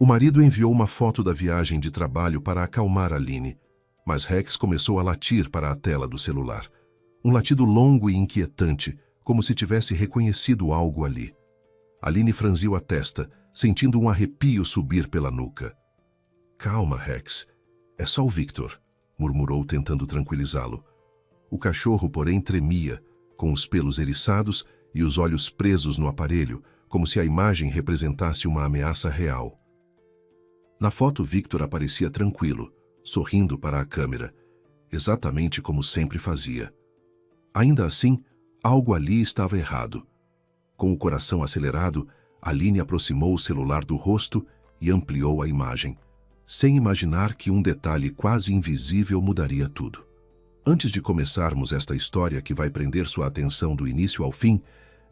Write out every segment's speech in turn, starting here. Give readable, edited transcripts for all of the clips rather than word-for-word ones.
O marido enviou uma foto da viagem de trabalho para acalmar Aline, mas Rex começou a latir para a tela do celular. Um latido longo e inquietante, como se tivesse reconhecido algo ali. Aline franziu a testa, sentindo um arrepio subir pela nuca. Calma, Rex. É só o Victor, murmurou tentando tranquilizá-lo. O cachorro, porém, tremia, com os pelos eriçados e os olhos presos no aparelho, como se a imagem representasse uma ameaça real. Na foto, Victor aparecia tranquilo, sorrindo para a câmera, exatamente como sempre fazia. Ainda assim, algo ali estava errado. Com o coração acelerado, Aline aproximou o celular do rosto e ampliou a imagem, sem imaginar que um detalhe quase invisível mudaria tudo. Antes de começarmos esta história que vai prender sua atenção do início ao fim,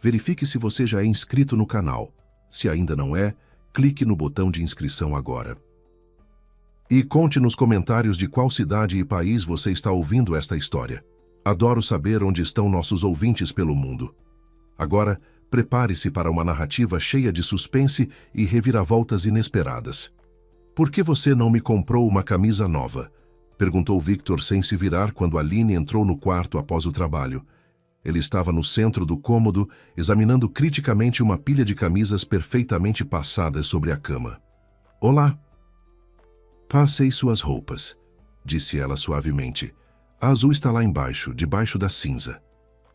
verifique se você já é inscrito no canal. Se ainda não é, clique no botão de inscrição agora. E conte nos comentários de qual cidade e país você está ouvindo esta história. Adoro saber onde estão nossos ouvintes pelo mundo. Agora, prepare-se para uma narrativa cheia de suspense e reviravoltas inesperadas. Por que você não me comprou uma camisa nova? Perguntou Victor sem se virar quando Aline entrou no quarto após o trabalho. Ele estava no centro do cômodo, examinando criticamente uma pilha de camisas perfeitamente passadas sobre a cama. Olá. Passei suas roupas, disse ela suavemente. A azul está lá embaixo, debaixo da cinza.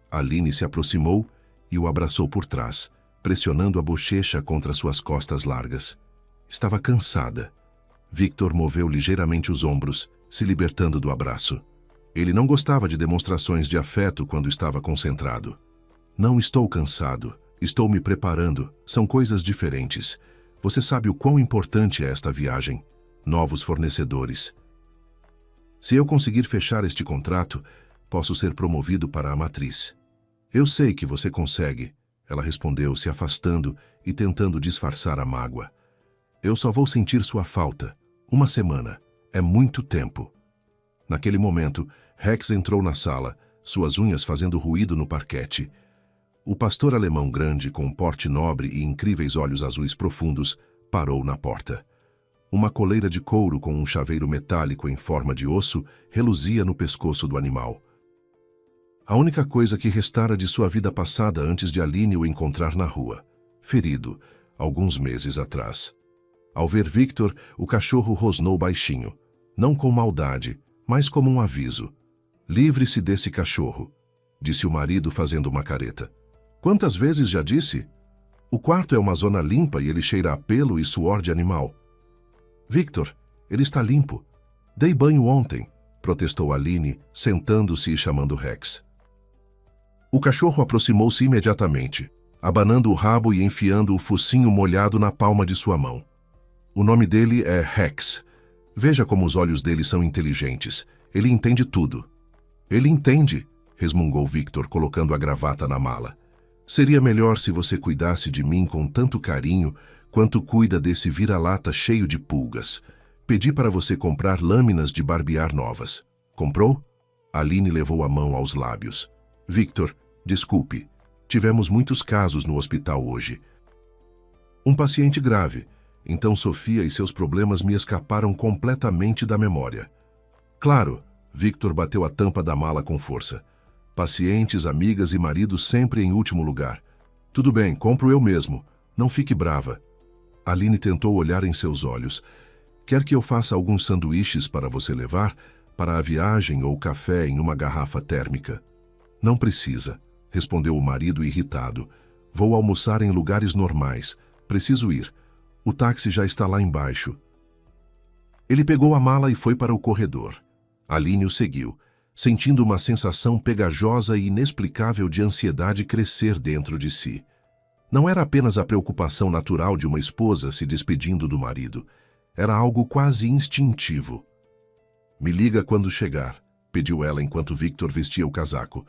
Aline se aproximou e o abraçou por trás, pressionando a bochecha contra suas costas largas. Estava cansada. Victor moveu ligeiramente os ombros, se libertando do abraço. Ele não gostava de demonstrações de afeto quando estava concentrado. Não estou cansado, estou me preparando, são coisas diferentes. Você sabe o quão importante é esta viagem. Novos fornecedores. Se eu conseguir fechar este contrato, posso ser promovido para a matriz. Eu sei que você consegue, ela respondeu, se afastando e tentando disfarçar a mágoa. Eu só vou sentir sua falta. Uma semana. É muito tempo. Naquele momento, Rex entrou na sala, suas unhas fazendo ruído no parquete. O pastor alemão grande, com um porte nobre e incríveis olhos azuis profundos, parou na porta. Uma coleira de couro com um chaveiro metálico em forma de osso reluzia no pescoço do animal. A única coisa que restara de sua vida passada antes de Aline o encontrar na rua, ferido, alguns meses atrás. Ao ver Victor, o cachorro rosnou baixinho, não com maldade, mas como um aviso. Livre-se desse cachorro, disse o marido fazendo uma careta. Quantas vezes já disse? O quarto é uma zona limpa e ele cheira a pelo e suor de animal. Victor, ele está limpo. Dei banho ontem, protestou Aline, sentando-se e chamando Rex. O cachorro aproximou-se imediatamente, abanando o rabo e enfiando o focinho molhado na palma de sua mão. O nome dele é Rex. Veja como os olhos dele são inteligentes. Ele entende tudo. Ele entende, resmungou Victor, colocando a gravata na mala. Seria melhor se você cuidasse de mim com tanto carinho quanto cuida desse vira-lata cheio de pulgas. Pedi para você comprar lâminas de barbear novas. Comprou? Aline levou a mão aos lábios. Victor, desculpe. Tivemos muitos casos no hospital hoje. Um paciente grave. Então Sofia e seus problemas me escaparam completamente da memória. Claro, Victor bateu a tampa da mala com força. Pacientes, amigas e marido sempre em último lugar. Tudo bem, compro eu mesmo. Não fique brava. Aline tentou olhar em seus olhos. Quer que eu faça alguns sanduíches para você levar? Para a viagem ou café em uma garrafa térmica? Não precisa, respondeu o marido irritado. Vou almoçar em lugares normais. Preciso ir. O táxi já está lá embaixo. Ele pegou a mala e foi para o corredor. Aline o seguiu, sentindo uma sensação pegajosa e inexplicável de ansiedade crescer dentro de si. Não era apenas a preocupação natural de uma esposa se despedindo do marido. Era algo quase instintivo. Me liga quando chegar, pediu ela enquanto Victor vestia o casaco.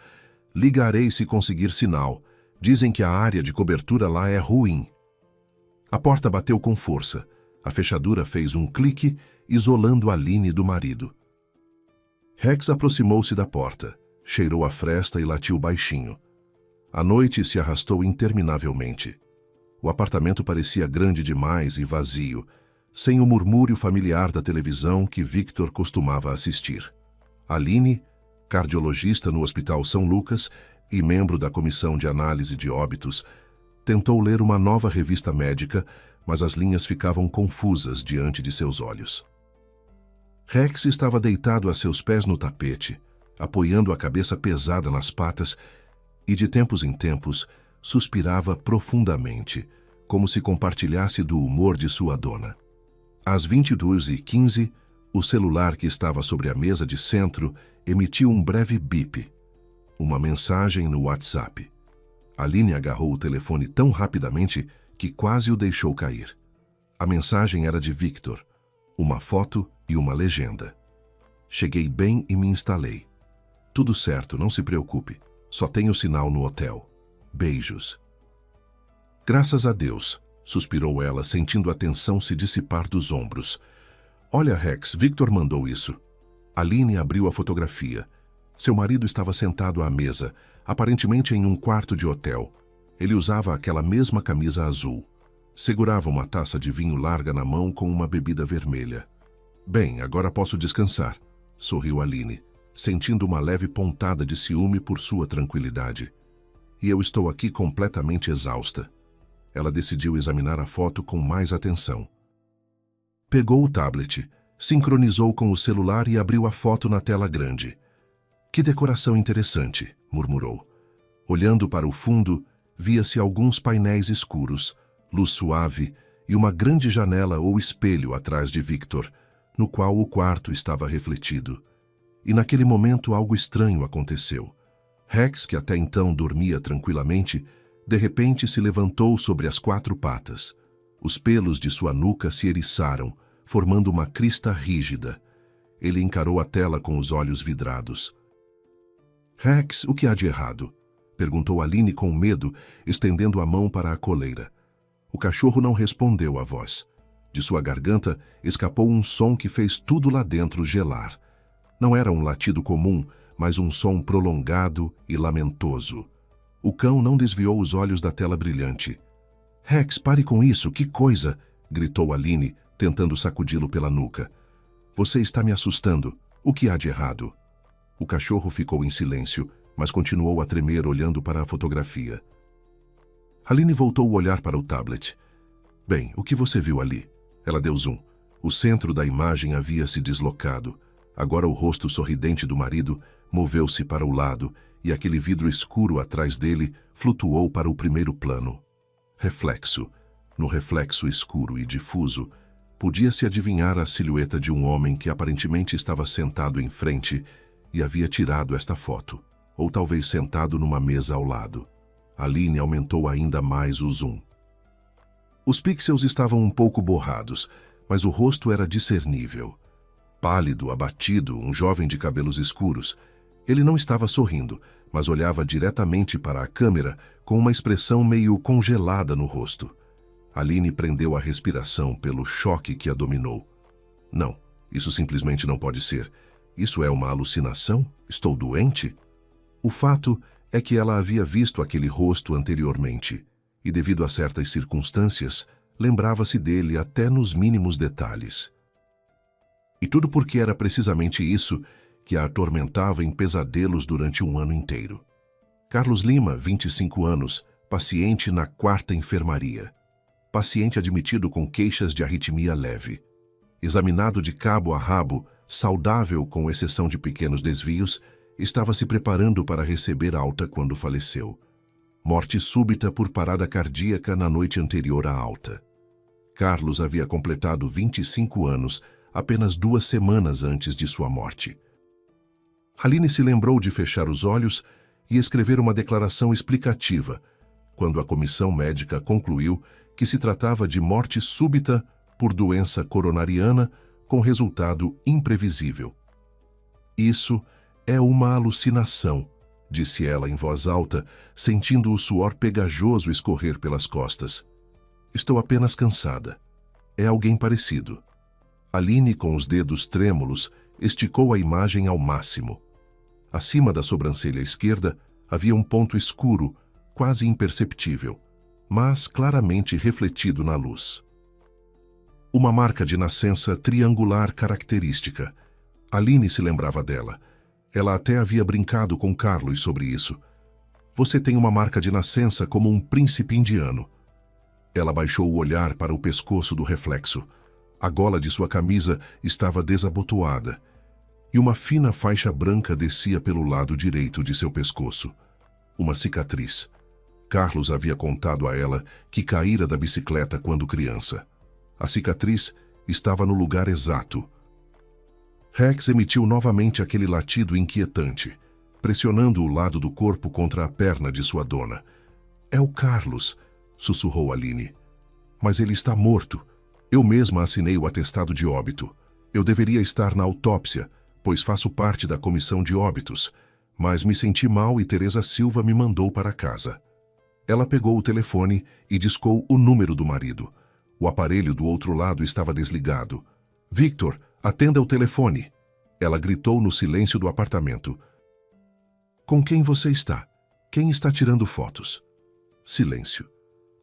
Ligarei se conseguir sinal. Dizem que a área de cobertura lá é ruim. A porta bateu com força. A fechadura fez um clique, isolando Aline do marido. Rex aproximou-se da porta, cheirou a fresta e latiu baixinho. A noite se arrastou interminavelmente. O apartamento parecia grande demais e vazio. sem o murmúrio familiar da televisão que Victor costumava assistir. Aline, cardiologista no Hospital São Lucas e membro da Comissão de Análise de Óbitos, tentou ler uma nova revista médica, mas as linhas ficavam confusas diante de seus olhos. Rex estava deitado a seus pés no tapete, apoiando a cabeça pesada nas patas e, de tempos em tempos, suspirava profundamente, como se compartilhasse do humor de sua dona. Às 22h15, o celular que estava sobre a mesa de centro emitiu um breve bip. Uma mensagem no WhatsApp. Aline agarrou o telefone tão rapidamente que quase o deixou cair. A mensagem era de Victor, uma foto e uma legenda. Cheguei bem e me instalei. Tudo certo, não se preocupe. Só tenho sinal no hotel. Beijos. Graças a Deus, suspirou ela, sentindo a tensão se dissipar dos ombros. Olha, Rex, Victor mandou isso. Aline abriu a fotografia. Seu marido estava sentado à mesa, aparentemente em um quarto de hotel. Ele usava aquela mesma camisa azul. Segurava uma taça de vinho larga na mão com uma bebida vermelha. Bem, agora posso descansar, sorriu Aline, sentindo uma leve pontada de ciúme por sua tranquilidade. E eu estou aqui completamente exausta. Ela decidiu examinar a foto com mais atenção. Pegou o tablet, sincronizou com o celular e abriu a foto na tela grande. Que decoração interessante, murmurou. Olhando para o fundo, via-se alguns painéis escuros, luz suave e uma grande janela ou espelho atrás de Victor, no qual o quarto estava refletido. E naquele momento algo estranho aconteceu. Rex, que até então dormia tranquilamente, de repente se levantou sobre as 4 patas. Os pelos de sua nuca se eriçaram, formando uma crista rígida. Ele encarou a tela com os olhos vidrados. Rex, o que há de errado? Perguntou Aline com medo, estendendo a mão para a coleira. O cachorro não respondeu à voz. De sua garganta escapou um som que fez tudo lá dentro gelar. Não era um latido comum, mas um som prolongado e lamentoso. O cão não desviou os olhos da tela brilhante. Rex, pare com isso, que coisa! Gritou Aline, tentando sacudi-lo pela nuca. Você está me assustando. O que há de errado? O cachorro ficou em silêncio, mas continuou a tremer olhando para a fotografia. Aline voltou o olhar para o tablet. Bem, o que você viu ali? Ela deu zoom. O centro da imagem havia se deslocado. Agora o rosto sorridente do marido moveu-se para o lado e aquele vidro escuro atrás dele flutuou para o primeiro plano. Reflexo. No reflexo escuro e difuso, podia-se adivinhar a silhueta de um homem que aparentemente estava sentado em frente e havia tirado esta foto, ou talvez sentado numa mesa ao lado. Aline aumentou ainda mais o zoom. Os pixels estavam um pouco borrados, mas o rosto era discernível. Pálido, abatido, um jovem de cabelos escuros. Ele não estava sorrindo, mas olhava diretamente para a câmera com uma expressão meio congelada no rosto. Aline prendeu a respiração pelo choque que a dominou. Não, isso simplesmente não pode ser. Isso é uma alucinação? Estou doente? O fato é que ela havia visto aquele rosto anteriormente, e devido a certas circunstâncias, lembrava-se dele até nos mínimos detalhes. E tudo porque era precisamente isso que a atormentava em pesadelos durante um ano inteiro. Carlos Lima, 25 anos, paciente na 4ª enfermaria. Paciente admitido com queixas de arritmia leve. Examinado de cabo a rabo, saudável com exceção de pequenos desvios, estava se preparando para receber alta quando faleceu. Morte súbita por parada cardíaca na noite anterior à alta. Carlos havia completado 25 anos, apenas 2 semanas antes de sua morte. Aline se lembrou de fechar os olhos e escrever uma declaração explicativa, quando a comissão médica concluiu que se tratava de morte súbita por doença coronariana com resultado imprevisível. Isso é uma alucinação, disse ela em voz alta, sentindo o suor pegajoso escorrer pelas costas. Estou apenas cansada. É alguém parecido. Aline, com os dedos trêmulos, esticou a imagem ao máximo. Acima da sobrancelha esquerda havia um ponto escuro, quase imperceptível, mas claramente refletido na luz. Uma marca de nascença triangular característica. Aline se lembrava dela. Ela até havia brincado com Carlos sobre isso. Você tem uma marca de nascença como um príncipe indiano. Ela baixou o olhar para o pescoço do reflexo. A gola de sua camisa estava desabotoada e uma fina faixa branca descia pelo lado direito de seu pescoço. Uma cicatriz. Carlos havia contado a ela que caíra da bicicleta quando criança. A cicatriz estava no lugar exato. Rex emitiu novamente aquele latido inquietante, pressionando o lado do corpo contra a perna de sua dona. É o Carlos, sussurrou Aline. Mas ele está morto. Eu mesma assinei o atestado de óbito. Eu deveria estar na autópsia, pois faço parte da comissão de óbitos, mas me senti mal e Teresa Silva me mandou para casa. Ela pegou o telefone e discou o número do marido. O aparelho do outro lado estava desligado. Victor, atenda o telefone. Ela gritou no silêncio do apartamento. Com quem você está? Quem está tirando fotos? Silêncio.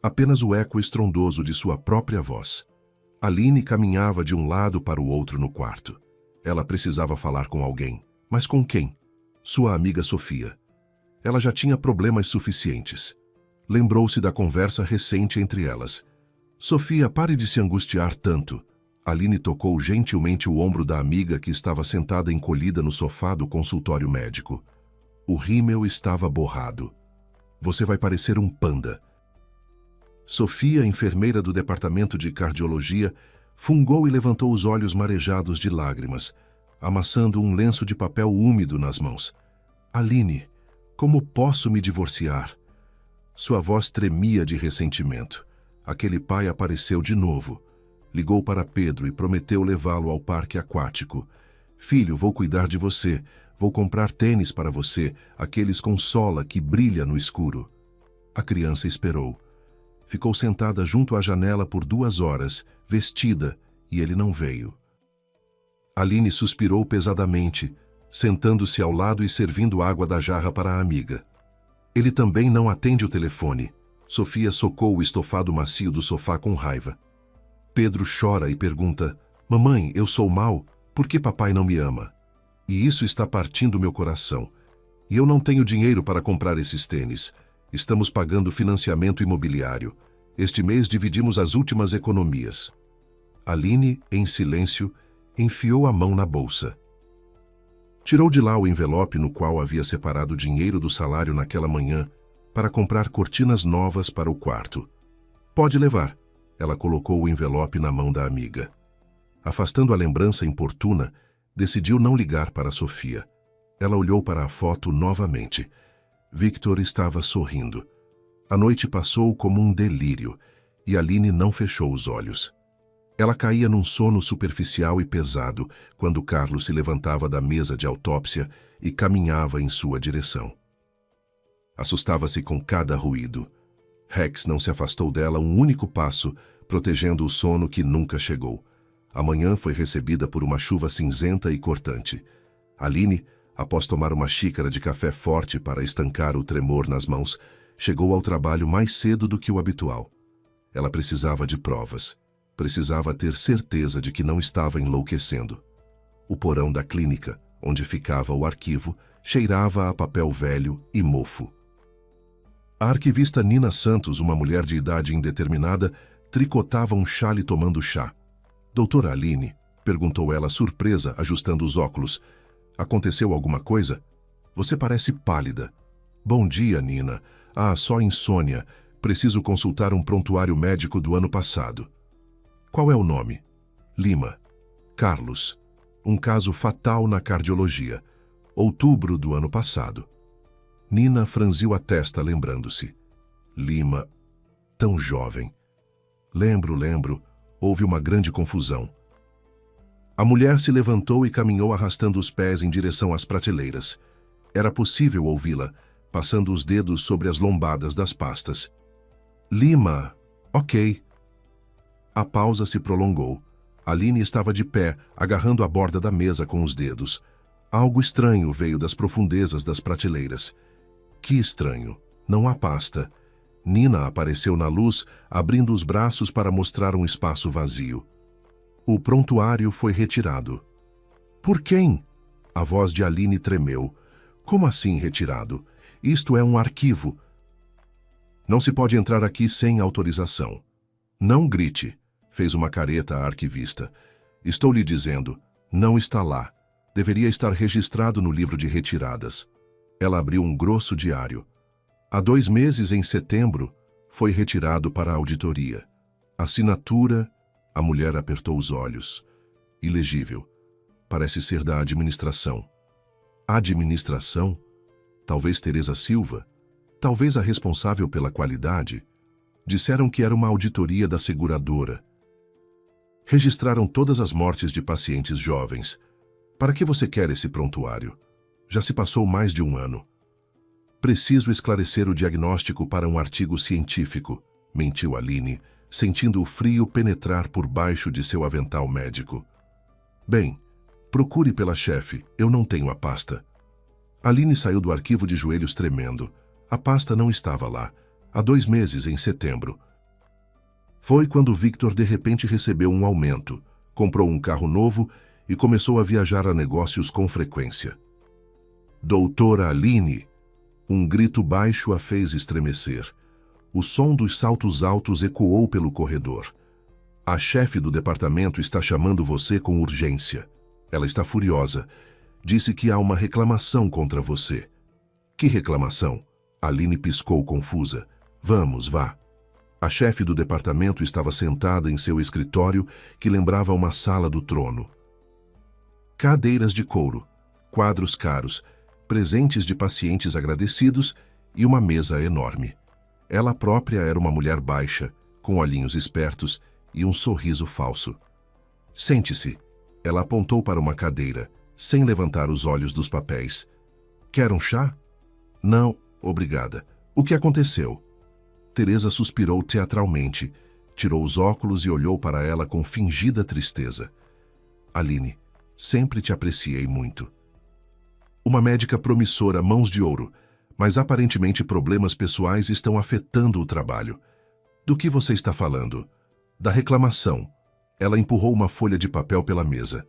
Apenas o eco estrondoso de sua própria voz. Aline caminhava de um lado para o outro no quarto. Ela precisava falar com alguém. Mas com quem? Sua amiga Sofia. Ela já tinha problemas suficientes. Lembrou-se da conversa recente entre elas. Sofia, pare de se angustiar tanto. Aline tocou gentilmente o ombro da amiga que estava sentada encolhida no sofá do consultório médico. O rímel estava borrado. Você vai parecer um panda. Sofia, enfermeira do departamento de cardiologia, fungou e levantou os olhos marejados de lágrimas, amassando um lenço de papel úmido nas mãos. Aline, como posso me divorciar? Sua voz tremia de ressentimento. Aquele pai apareceu de novo. Ligou para Pedro e prometeu levá-lo ao parque aquático. Filho, vou cuidar de você. Vou comprar tênis para você, aqueles com sola que brilha no escuro. A criança esperou. Ficou sentada junto à janela por 2 horas, vestida, e ele não veio. Aline suspirou pesadamente, sentando-se ao lado e servindo água da jarra para a amiga. Ele também não atende o telefone. Sofia socou o estofado macio do sofá com raiva. Pedro chora e pergunta, mamãe, eu sou mau? Por que papai não me ama? E isso está partindo meu coração. E eu não tenho dinheiro para comprar esses tênis. Estamos pagando financiamento imobiliário. Este mês dividimos as últimas economias. Aline, em silêncio, enfiou a mão na bolsa. Tirou de lá o envelope no qual havia separado o dinheiro do salário naquela manhã para comprar cortinas novas para o quarto. Pode levar. Ela colocou o envelope na mão da amiga. Afastando a lembrança importuna, decidiu não ligar para Sofia. Ela olhou para a foto novamente. Victor estava sorrindo. A noite passou como um delírio, e Aline não fechou os olhos. Ela caía num sono superficial e pesado quando Carlos se levantava da mesa de autópsia e caminhava em sua direção. Assustava-se com cada ruído. Rex não se afastou dela um único passo, protegendo o sono que nunca chegou. A manhã foi recebida por uma chuva cinzenta e cortante. Aline, após tomar uma xícara de café forte para estancar o tremor nas mãos, chegou ao trabalho mais cedo do que o habitual. Ela precisava de provas. Precisava ter certeza de que não estava enlouquecendo. O porão da clínica, onde ficava o arquivo, cheirava a papel velho e mofo. A arquivista Nina Santos, uma mulher de idade indeterminada, tricotava um chale tomando chá. Doutora Aline, perguntou ela surpresa, ajustando os óculos. Aconteceu alguma coisa? Você parece pálida. Bom dia, Nina. Ah, só insônia. Preciso consultar um prontuário médico do ano passado. Qual é o nome? Lima. Carlos. Um caso fatal na cardiologia. Outubro do ano passado. Nina franziu a testa, lembrando-se. Lima. Tão jovem. Lembro. Houve uma grande confusão. A mulher se levantou e caminhou arrastando os pés em direção às prateleiras. Era possível ouvi-la, passando os dedos sobre as lombadas das pastas. Lima. Ok. A pausa se prolongou. Aline estava de pé, agarrando a borda da mesa com os dedos. Algo estranho veio das profundezas das prateleiras. Que estranho. Não há pasta. Nina apareceu na luz, abrindo os braços para mostrar um espaço vazio. O prontuário foi retirado. Por quem? A voz de Aline tremeu. Como assim retirado? Isto é um arquivo. Não se pode entrar aqui sem autorização. Não grite, fez uma careta a arquivista. Estou lhe dizendo, não está lá. Deveria estar registrado no livro de retiradas. Ela abriu um grosso diário. Há 2 meses, em setembro, foi retirado para a auditoria. Assinatura, a mulher apertou os olhos. Ilegível. Parece ser da administração. Administração? Talvez Teresa Silva? Talvez a responsável pela qualidade? Disseram que era uma auditoria da seguradora. Registraram todas as mortes de pacientes jovens. Para que você quer esse prontuário? Já se passou mais de 1 ano. Preciso esclarecer o diagnóstico para um artigo científico, mentiu Aline, sentindo o frio penetrar por baixo de seu avental médico. Bem, procure pela chefe, eu não tenho a pasta. Aline saiu do arquivo de joelhos tremendo. A pasta não estava lá. Há 2 meses, em setembro. Foi quando Victor de repente recebeu um aumento, comprou um carro novo e começou a viajar a negócios com frequência. Doutora Aline! Um grito baixo a fez estremecer. O som dos saltos altos ecoou pelo corredor. A chefe do departamento está chamando você com urgência. Ela está furiosa. Disse que há uma reclamação contra você. Que reclamação? Aline piscou confusa. Vamos, vá. A chefe do departamento estava sentada em seu escritório, que lembrava uma sala do trono. Cadeiras de couro, quadros caros, presentes de pacientes agradecidos e uma mesa enorme. Ela própria era uma mulher baixa, com olhinhos espertos e um sorriso falso. Sente-se. Ela apontou para uma cadeira, sem levantar os olhos dos papéis. Quer um chá? Não, obrigada. O que aconteceu? Teresa suspirou teatralmente, tirou os óculos e olhou para ela com fingida tristeza. Aline, sempre te apreciei muito. Uma médica promissora, mãos de ouro, mas aparentemente problemas pessoais estão afetando o trabalho. Do que você está falando? Da reclamação. Ela empurrou uma folha de papel pela mesa.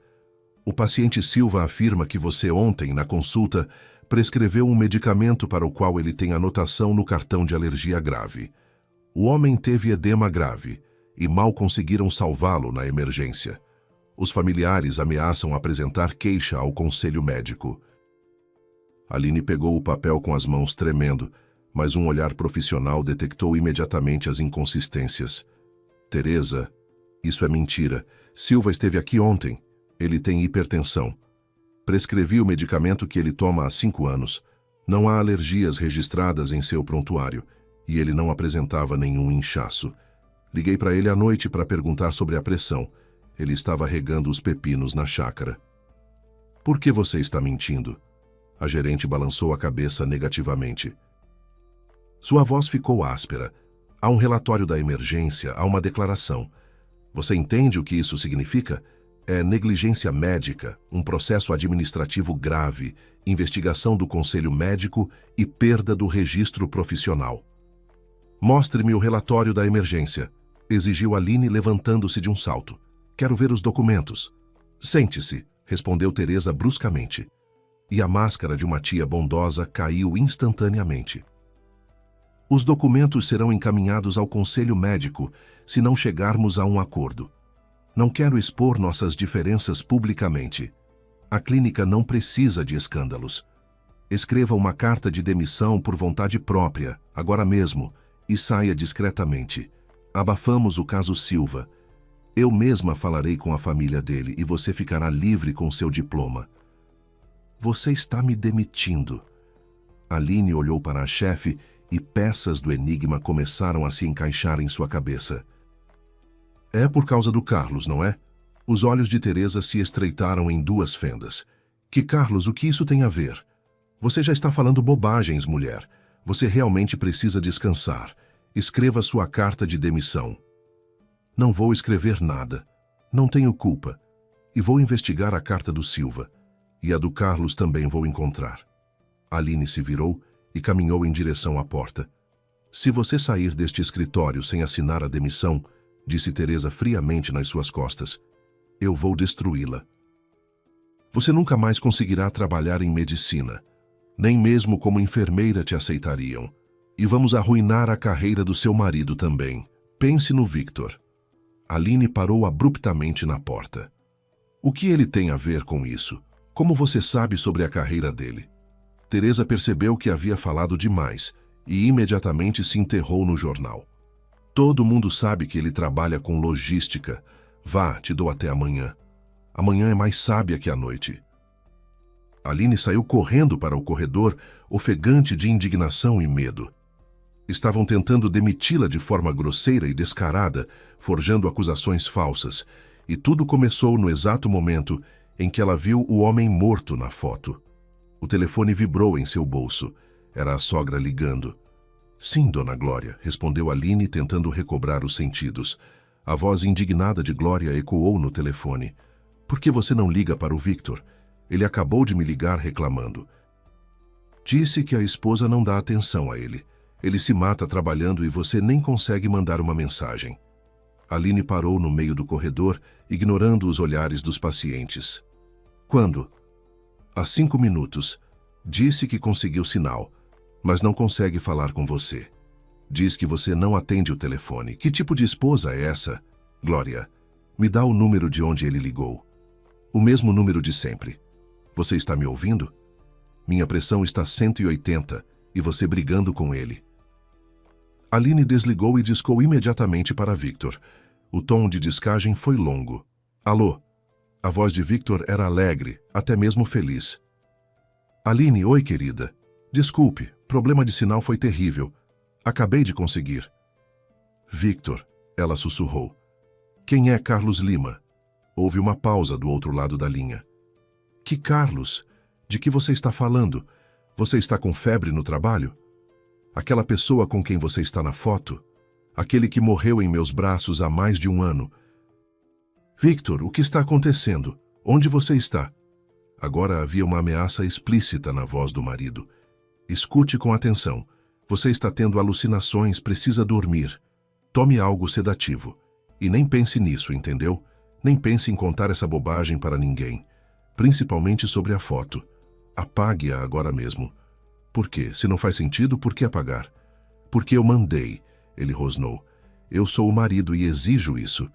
O paciente Silva afirma que você ontem, na consulta, prescreveu um medicamento para o qual ele tem anotação no cartão de alergia grave. O homem teve edema grave e mal conseguiram salvá-lo na emergência. Os familiares ameaçam apresentar queixa ao conselho médico. Aline pegou o papel com as mãos tremendo, mas um olhar profissional detectou imediatamente as inconsistências. Teresa, isso é mentira. Silva esteve aqui ontem. Ele tem hipertensão. Prescrevi o medicamento que ele toma há 5 anos. Não há alergias registradas em seu prontuário e ele não apresentava nenhum inchaço. Liguei para ele à noite para perguntar sobre a pressão. Ele estava regando os pepinos na chácara. Por que você está mentindo? A gerente balançou a cabeça negativamente. Sua voz ficou áspera. Há um relatório da emergência, há uma declaração. Você entende o que isso significa? É negligência médica, um processo administrativo grave, investigação do conselho médico e perda do registro profissional. Mostre-me o relatório da emergência, exigiu Aline levantando-se de um salto. Quero ver os documentos. Sente-se, respondeu Teresa bruscamente. E a máscara de uma tia bondosa caiu instantaneamente. Os documentos serão encaminhados ao conselho médico se não chegarmos a um acordo. Não quero expor nossas diferenças publicamente. A clínica não precisa de escândalos. Escreva uma carta de demissão por vontade própria, agora mesmo, e saia discretamente. Abafamos o caso Silva. Eu mesma falarei com a família dele e você ficará livre com seu diploma. Você está me demitindo. Aline olhou para a chefe e peças do enigma começaram a se encaixar em sua cabeça. É por causa do Carlos, não é? Os olhos de Teresa se estreitaram em 2 fendas. Que Carlos, o que isso tem a ver? Você já está falando bobagens, mulher. Você realmente precisa descansar. Escreva sua carta de demissão. Não vou escrever nada. Não tenho culpa. E vou investigar a carta do Silva. E a do Carlos também vou encontrar. Aline se virou e caminhou em direção à porta. Se você sair deste escritório sem assinar a demissão, disse Teresa friamente nas suas costas, Eu vou destruí-la. Você nunca mais conseguirá trabalhar em medicina. Nem mesmo como enfermeira te aceitariam. E vamos arruinar a carreira do seu marido também. Pense no Victor. Aline parou abruptamente na porta. O que ele tem a ver com isso? Como você sabe sobre a carreira dele? Teresa percebeu que havia falado demais e imediatamente se enterrou no jornal. Todo mundo sabe que ele trabalha com logística. Vá, te dou até amanhã. Amanhã é mais sábia que a noite. Aline saiu correndo para o corredor, ofegante de indignação e medo. Estavam tentando demiti-la de forma grosseira e descarada, forjando acusações falsas, e tudo começou no exato momento em que ela viu o homem morto na foto. O telefone vibrou em seu bolso. Era a sogra ligando. Sim, dona Glória, respondeu Aline, tentando recobrar os sentidos. A voz indignada de Glória ecoou no telefone. Por que você não liga para o Victor? Ele acabou de me ligar reclamando. Disse que a esposa não dá atenção a ele. Ele se mata trabalhando e você nem consegue mandar uma mensagem. Aline parou no meio do corredor, ignorando os olhares dos pacientes. Quando? Há 5 minutos. Disse que conseguiu sinal, mas não consegue falar com você. Diz que você não atende o telefone. Que tipo de esposa é essa? Glória, me dá o número de onde ele ligou. O mesmo número de sempre. Você está me ouvindo? Minha pressão está 180 e você brigando com ele. Aline desligou e discou imediatamente para Victor. O tom de descagem foi longo. Alô? A voz de Victor era alegre, até mesmo feliz. Aline, oi querida. Desculpe, problema de sinal foi terrível. Acabei de conseguir. Victor, ela sussurrou. Quem é Carlos Lima? Houve uma pausa do outro lado da linha. Que Carlos? De que você está falando? Você está com febre no trabalho? Aquela pessoa com quem você está na foto? Aquele que morreu em meus braços há mais de 1 ano? Victor, o que está acontecendo? Onde você está? Agora havia uma ameaça explícita na voz do marido. Escute com atenção. Você está tendo alucinações, precisa dormir. Tome algo sedativo. E nem pense nisso, entendeu? Nem pense em contar essa bobagem para ninguém. Principalmente sobre a foto. Apague-a agora mesmo. Por quê? Se não faz sentido, por que apagar? Porque eu mandei, ele rosnou. Eu sou o marido e exijo isso.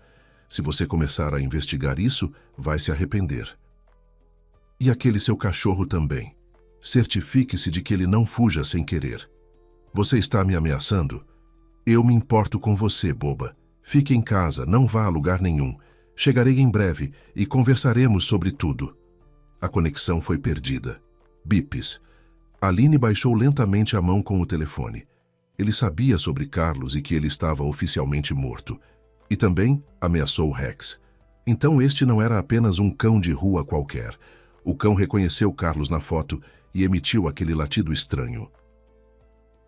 Se você começar a investigar isso, vai se arrepender. E aquele seu cachorro também. Certifique-se de que ele não fuja sem querer. Você está me ameaçando? Eu me importo com você, boba. Fique em casa, não vá a lugar nenhum. Chegarei em breve e conversaremos sobre tudo. A conexão foi perdida. Bips. Aline baixou lentamente a mão com o telefone. Ele sabia sobre Carlos e que ele estava oficialmente morto. E também ameaçou Rex. Então este não era apenas um cão de rua qualquer. O cão reconheceu Carlos na foto e emitiu aquele latido estranho.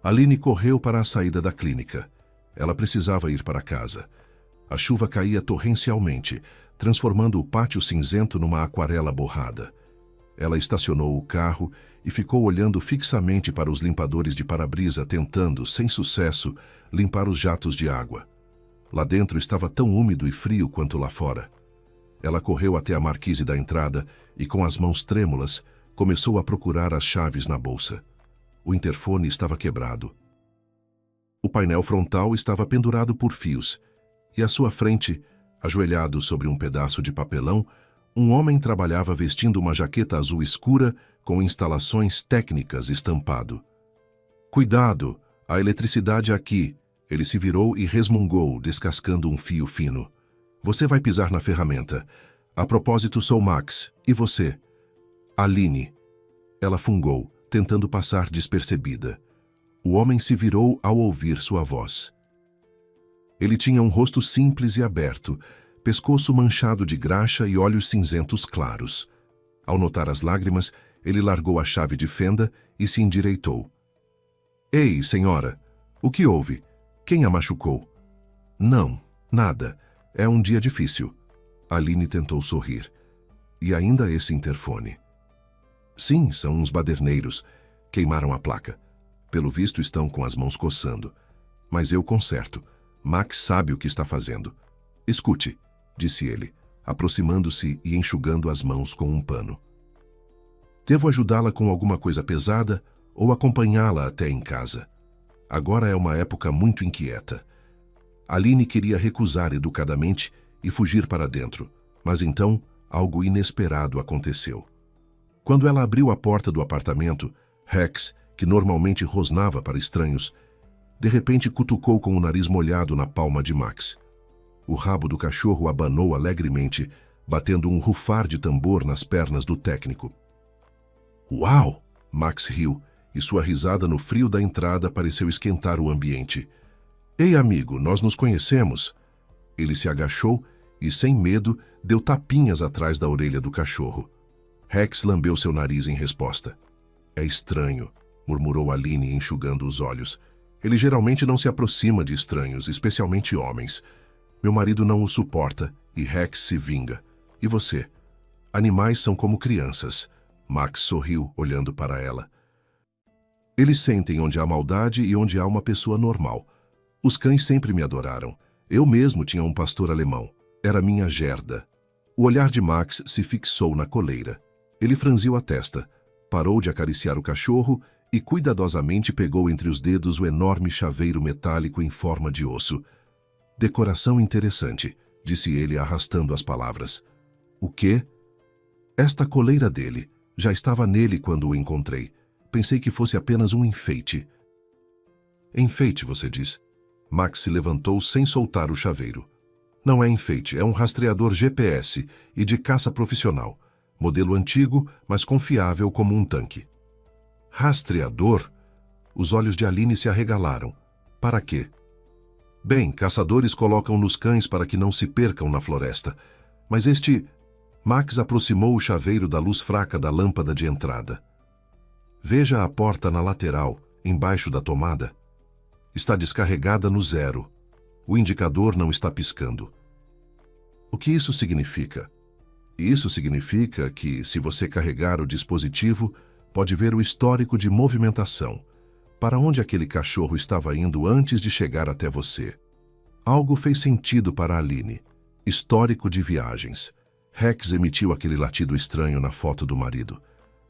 Aline correu para a saída da clínica. Ela precisava ir para casa. A chuva caía torrencialmente, transformando o pátio cinzento numa aquarela borrada. Ela estacionou o carro e ficou olhando fixamente para os limpadores de para-brisa, tentando, sem sucesso, limpar os jatos de água. Lá dentro estava tão úmido e frio quanto lá fora. Ela correu até a marquise da entrada e, com as mãos trêmulas, começou a procurar as chaves na bolsa. O interfone estava quebrado. O painel frontal estava pendurado por fios, e à sua frente, ajoelhado sobre um pedaço de papelão, um homem trabalhava vestindo uma jaqueta azul escura com instalações técnicas estampado. Cuidado, a eletricidade aqui. Ele se virou e resmungou, descascando um fio fino. Você vai pisar na ferramenta. A propósito, sou Max. E você? Aline. Ela fungou, tentando passar despercebida. O homem se virou ao ouvir sua voz. Ele tinha um rosto simples e aberto, pescoço manchado de graxa e olhos cinzentos claros. Ao notar as lágrimas, ele largou a chave de fenda e se endireitou. Ei, senhora, o que houve? Quem a machucou? Não, nada. É um dia difícil. Aline tentou sorrir. E ainda esse interfone. Sim, são uns baderneiros. Queimaram a placa. Pelo visto estão com as mãos coçando. Mas eu conserto. Max sabe o que está fazendo. Escute, disse ele. aproximando-se e enxugando as mãos com um pano. Devo ajudá-la com alguma coisa pesada ou acompanhá-la até em casa? Agora é uma época muito inquieta. Aline queria recusar educadamente e fugir para dentro, mas então algo inesperado aconteceu. Quando ela abriu a porta do apartamento, Rex, que normalmente rosnava para estranhos, de repente cutucou com o nariz molhado na palma de Max. O rabo do cachorro abanou alegremente, batendo um rufar de tambor nas pernas do técnico. Uau! Max riu, e sua risada no frio da entrada pareceu esquentar o ambiente. Ei, amigo, nós nos conhecemos? Ele se agachou e, sem medo, deu tapinhas atrás da orelha do cachorro. Rex lambeu seu nariz em resposta. É estranho, murmurou Aline, enxugando os olhos. Ele geralmente não se aproxima de estranhos, especialmente homens. Meu marido não o suporta e Rex se vinga. E você? Animais são como crianças. Max sorriu, olhando para ela. Eles sentem onde há maldade e onde há uma pessoa normal. Os cães sempre me adoraram. Eu mesmo tinha um pastor alemão. Era minha Gerda. O olhar de Max se fixou na coleira. Ele franziu a testa, parou de acariciar o cachorro e cuidadosamente pegou entre os dedos o enorme chaveiro metálico em forma de osso. Decoração interessante, disse ele arrastando as palavras. O quê? Esta coleira dele. Já estava nele quando o encontrei. Pensei que fosse apenas um enfeite. Enfeite, você diz? Max se levantou sem soltar o chaveiro. Não é enfeite, é um rastreador GPS e de caça profissional. Modelo antigo, mas confiável como um tanque. Rastreador? Os olhos de Aline se arregalaram. Para quê? Bem, caçadores colocam nos cães para que não se percam na floresta. Mas este... Max aproximou o chaveiro da luz fraca da lâmpada de entrada. Veja a porta na lateral, embaixo da tomada. Está descarregada no 0. O indicador não está piscando. O que isso significa? Isso significa que, se você carregar o dispositivo, pode ver o histórico de movimentação, para onde aquele cachorro estava indo antes de chegar até você. Algo fez sentido para Aline. Histórico de viagens. Rex emitiu aquele latido estranho na foto do marido.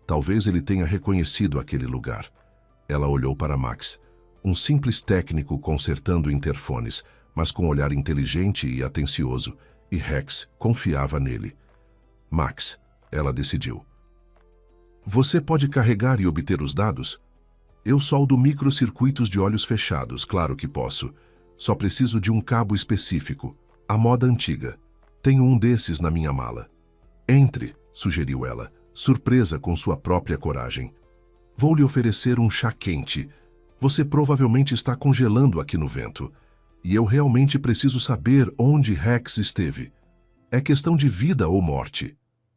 Talvez ele tenha reconhecido aquele lugar. Ela olhou para Max, um simples técnico consertando interfones, mas com um olhar inteligente e atencioso, e Rex confiava nele. Max, ela decidiu. Você pode carregar e obter os dados? Eu soldo microcircuitos de olhos fechados, claro que posso. Só preciso de um cabo específico, a moda antiga. Tenho um desses na minha mala. Entre, sugeriu ela, surpresa com sua própria coragem. Vou lhe oferecer um chá quente. Você provavelmente está congelando aqui no vento. E eu realmente preciso saber onde Rex esteve. É questão de vida ou morte.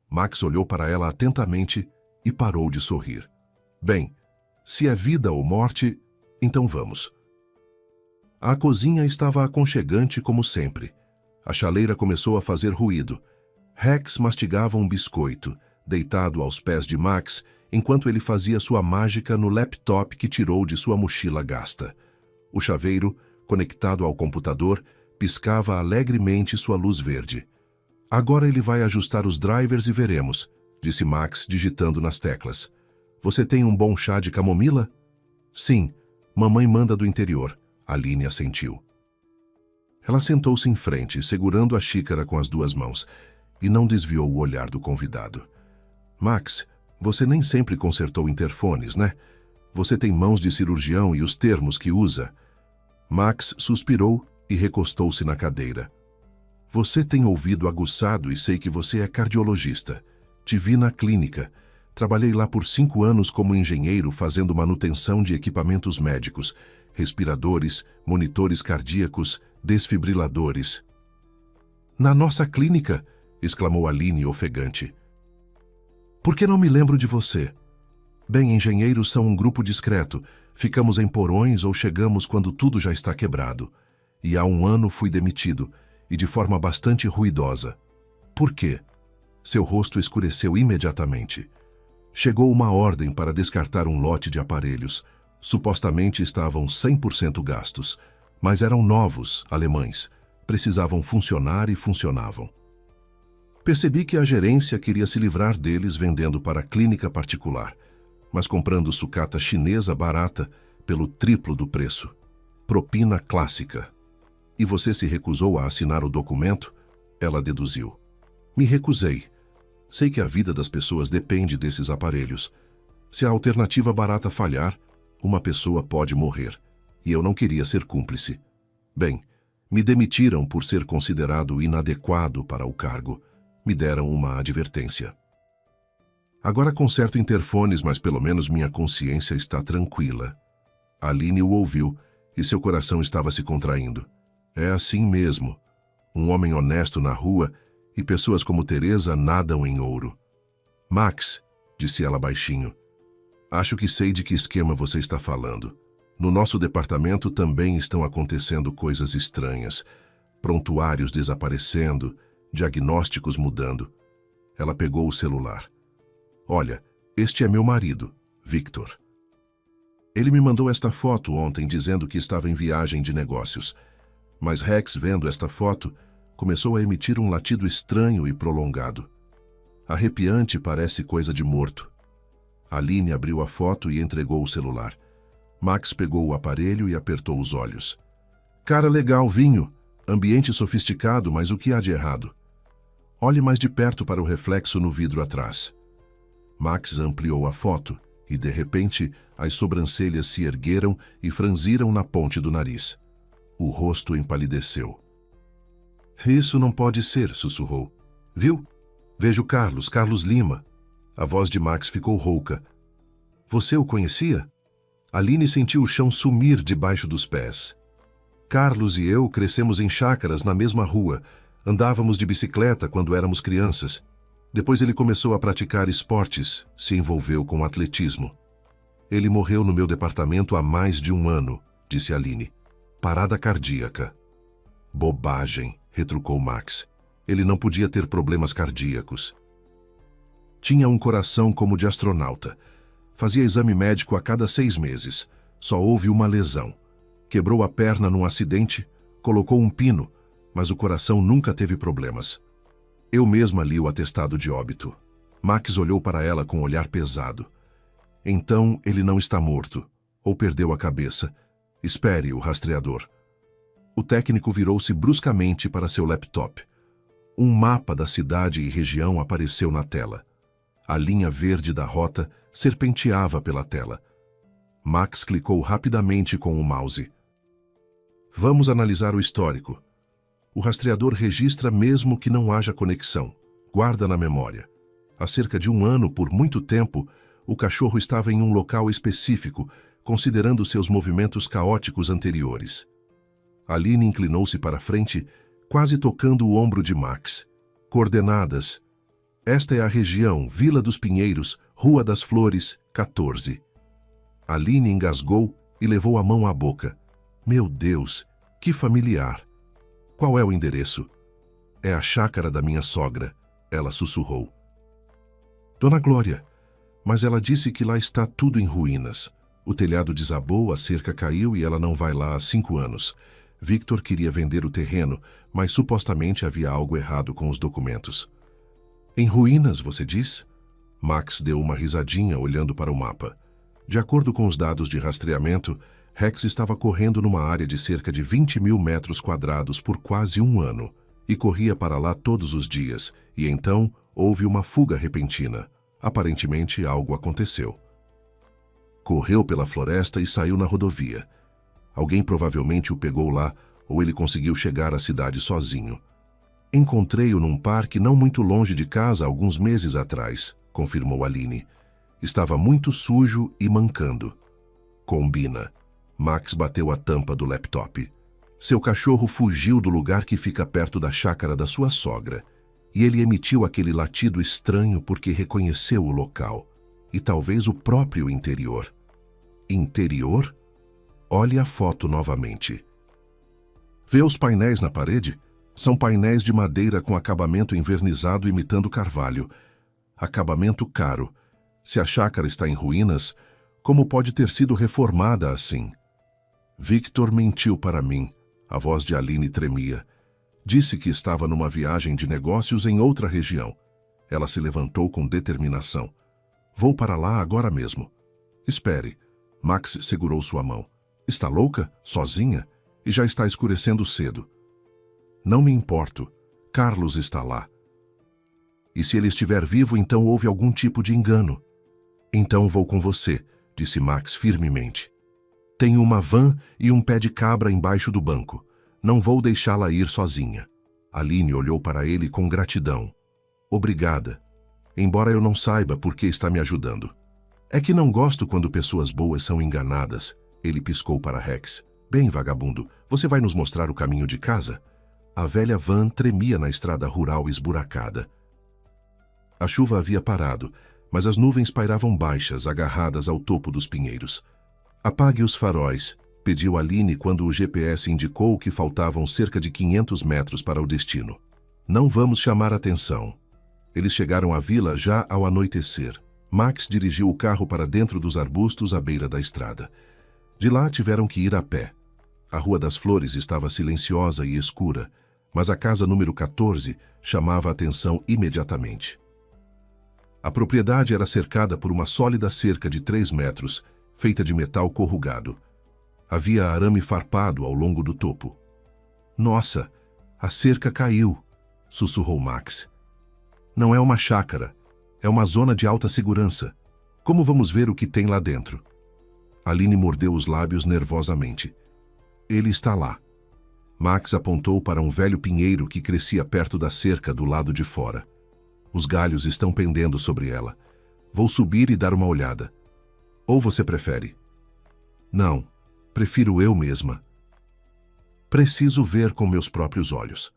Max olhou para ela atentamente e parou de sorrir. Bem, se é vida ou morte, então vamos. A cozinha estava aconchegante como sempre. A chaleira começou a fazer ruído. Rex mastigava um biscoito, deitado aos pés de Max, enquanto ele fazia sua mágica no laptop que tirou de sua mochila gasta. O chaveiro, conectado ao computador, piscava alegremente sua luz verde. Agora ele vai ajustar os drivers e veremos, disse Max, digitando nas teclas. Você tem um bom chá de camomila? Sim, mamãe manda do interior. Aline assentiu. Ela sentou-se em frente, segurando a xícara com as duas mãos, e não desviou o olhar do convidado. Max, você nem sempre consertou interfones, né? Você tem mãos de cirurgião e os termos que usa. Max suspirou e recostou-se na cadeira. Você tem ouvido aguçado e sei que você é cardiologista. Te vi na clínica. Trabalhei lá por 5 anos como engenheiro fazendo manutenção de equipamentos médicos, respiradores, monitores cardíacos, desfibriladores. Na nossa clínica, exclamou Aline ofegante. Por que não me lembro de você? Bem, engenheiros são um grupo discreto. Ficamos em porões ou chegamos quando tudo já está quebrado. E há 1 ano fui demitido, e de forma bastante ruidosa. Por quê? Seu rosto escureceu imediatamente. Chegou uma ordem para descartar um lote de aparelhos. Supostamente estavam 100% gastos, mas eram novos, alemães. Precisavam funcionar e funcionavam. Percebi que a gerência queria se livrar deles vendendo para a clínica particular, mas comprando sucata chinesa barata pelo triplo do preço. Propina clássica. E você se recusou a assinar o documento? Ela deduziu. Me recusei. Sei que a vida das pessoas depende desses aparelhos. Se a alternativa barata falhar, uma pessoa pode morrer. E eu não queria ser cúmplice. Bem, me demitiram por ser considerado inadequado para o cargo. Me deram uma advertência. Agora conserto interfones, mas pelo menos minha consciência está tranquila. Aline o ouviu e seu coração estava se contraindo. É assim mesmo. Um homem honesto na rua e pessoas como Teresa nadam em ouro. Max, disse ela baixinho, acho que sei de que esquema você está falando. No nosso departamento também estão acontecendo coisas estranhas. Prontuários desaparecendo, diagnósticos mudando. Ela pegou o celular. Olha, este é meu marido, Victor. Ele me mandou esta foto ontem dizendo que estava em viagem de negócios. Mas Rex, vendo esta foto, começou a emitir um latido estranho e prolongado. Arrepiante, parece coisa de morto. Aline abriu a foto e entregou o celular. Max pegou o aparelho e apertou os olhos. Cara legal, vinho. Ambiente sofisticado, mas o que há de errado? Olhe mais de perto para o reflexo no vidro atrás. Max ampliou a foto e, de repente, as sobrancelhas se ergueram e franziram na ponte do nariz. O rosto empalideceu. Isso não pode ser, sussurrou. Viu? Vejo Carlos Lima. A voz de Max ficou rouca. Você o conhecia? Aline sentiu o chão sumir debaixo dos pés. Carlos e eu crescemos em chácaras na mesma rua. Andávamos de bicicleta quando éramos crianças. Depois ele começou a praticar esportes, se envolveu com atletismo. Ele morreu no meu departamento há mais de um ano, disse Aline. Parada cardíaca. Bobagem, retrucou Max. Ele não podia ter problemas cardíacos. Tinha um coração como de astronauta. Fazia exame médico a cada 6 meses. Só houve uma lesão. Quebrou a perna num acidente, colocou um pino, mas o coração nunca teve problemas. Eu mesma li o atestado de óbito. Max olhou para ela com um olhar pesado. Então ele não está morto, ou perdeu a cabeça. Espere o rastreador. O técnico virou-se bruscamente para seu laptop. Um mapa da cidade e região apareceu na tela. A linha verde da rota serpenteava pela tela. Max clicou rapidamente com o mouse. Vamos analisar o histórico. O rastreador registra mesmo que não haja conexão. Guarda na memória. Há cerca de 1 ano, por muito tempo, o cachorro estava em um local específico, considerando seus movimentos caóticos anteriores. Aline inclinou-se para frente, quase tocando o ombro de Max. Coordenadas. Esta é a região, Vila dos Pinheiros, Rua das Flores, 14. Aline engasgou e levou a mão à boca. Meu Deus, que familiar. Qual é o endereço? É a chácara da minha sogra, ela sussurrou. Dona Glória, mas ela disse que lá está tudo em ruínas. O telhado desabou, a cerca caiu e ela não vai lá há 5 anos. Victor queria vender o terreno, mas supostamente havia algo errado com os documentos. Em ruínas, você diz? Max deu uma risadinha olhando para o mapa. De acordo com os dados de rastreamento, Rex estava correndo numa área de cerca de 20.000 metros quadrados por quase 1 ano e corria para lá todos os dias, e então houve uma fuga repentina. Aparentemente algo aconteceu. Correu pela floresta e saiu na rodovia. Alguém provavelmente o pegou lá ou ele conseguiu chegar à cidade sozinho. Encontrei-o num parque não muito longe de casa alguns meses atrás, confirmou Aline. Estava muito sujo e mancando. Combina. Max bateu a tampa do laptop. Seu cachorro fugiu do lugar que fica perto da chácara da sua sogra, e ele emitiu aquele latido estranho porque reconheceu o local, e talvez o próprio interior. Interior? Olhe a foto novamente. Vê os painéis na parede? São painéis de madeira com acabamento envernizado imitando carvalho. Acabamento caro. Se a chácara está em ruínas, como pode ter sido reformada assim? Victor mentiu para mim. A voz de Aline tremia. Disse que estava numa viagem de negócios em outra região. Ela se levantou com determinação. Vou para lá agora mesmo. Espere. Max segurou sua mão. Está louca? Sozinha? E já está escurecendo cedo. Não me importo. Carlos está lá. E se ele estiver vivo, então houve algum tipo de engano. Então vou com você, disse Max firmemente. Tenho uma van e um pé de cabra embaixo do banco. Não vou deixá-la ir sozinha. Aline olhou para ele com gratidão. Obrigada. Embora eu não saiba por que está me ajudando. É que não gosto quando pessoas boas são enganadas. Ele piscou para Rex. Bem, vagabundo, você vai nos mostrar o caminho de casa? A velha van tremia na estrada rural esburacada. A chuva havia parado, mas as nuvens pairavam baixas, agarradas ao topo dos pinheiros. Apague os faróis, pediu Aline quando o GPS indicou que faltavam cerca de 500 metros para o destino. Não vamos chamar atenção. Eles chegaram à vila já ao anoitecer. Max dirigiu o carro para dentro dos arbustos à beira da estrada. De lá tiveram que ir a pé. A Rua das Flores estava silenciosa e escura, mas a casa número 14 chamava a atenção imediatamente. A propriedade era cercada por uma sólida cerca de 3 metros, feita de metal corrugado. Havia arame farpado ao longo do topo. Nossa, a cerca caiu, sussurrou Max. Não é uma chácara, é uma zona de alta segurança. Como vamos ver o que tem lá dentro? Aline mordeu os lábios nervosamente. Ele está lá. Max apontou para um velho pinheiro que crescia perto da cerca do lado de fora. Os galhos estão pendendo sobre ela. Vou subir e dar uma olhada. Ou você prefere? Não, prefiro eu mesma. Preciso ver com meus próprios olhos.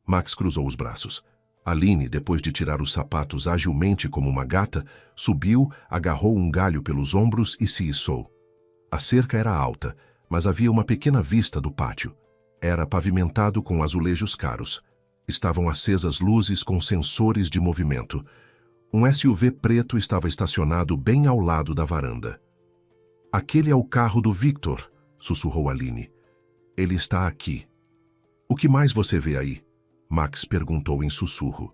Max cruzou os braços. Aline, depois de tirar os sapatos agilmente como uma gata, subiu, agarrou um galho pelos ombros e se içou. A cerca era alta, mas havia uma pequena vista do pátio. Era pavimentado com azulejos caros. Estavam acesas luzes com sensores de movimento. Um SUV preto estava estacionado bem ao lado da varanda. Aquele é o carro do Victor, sussurrou Aline. Ele está aqui. O que mais você vê aí? Max perguntou em sussurro.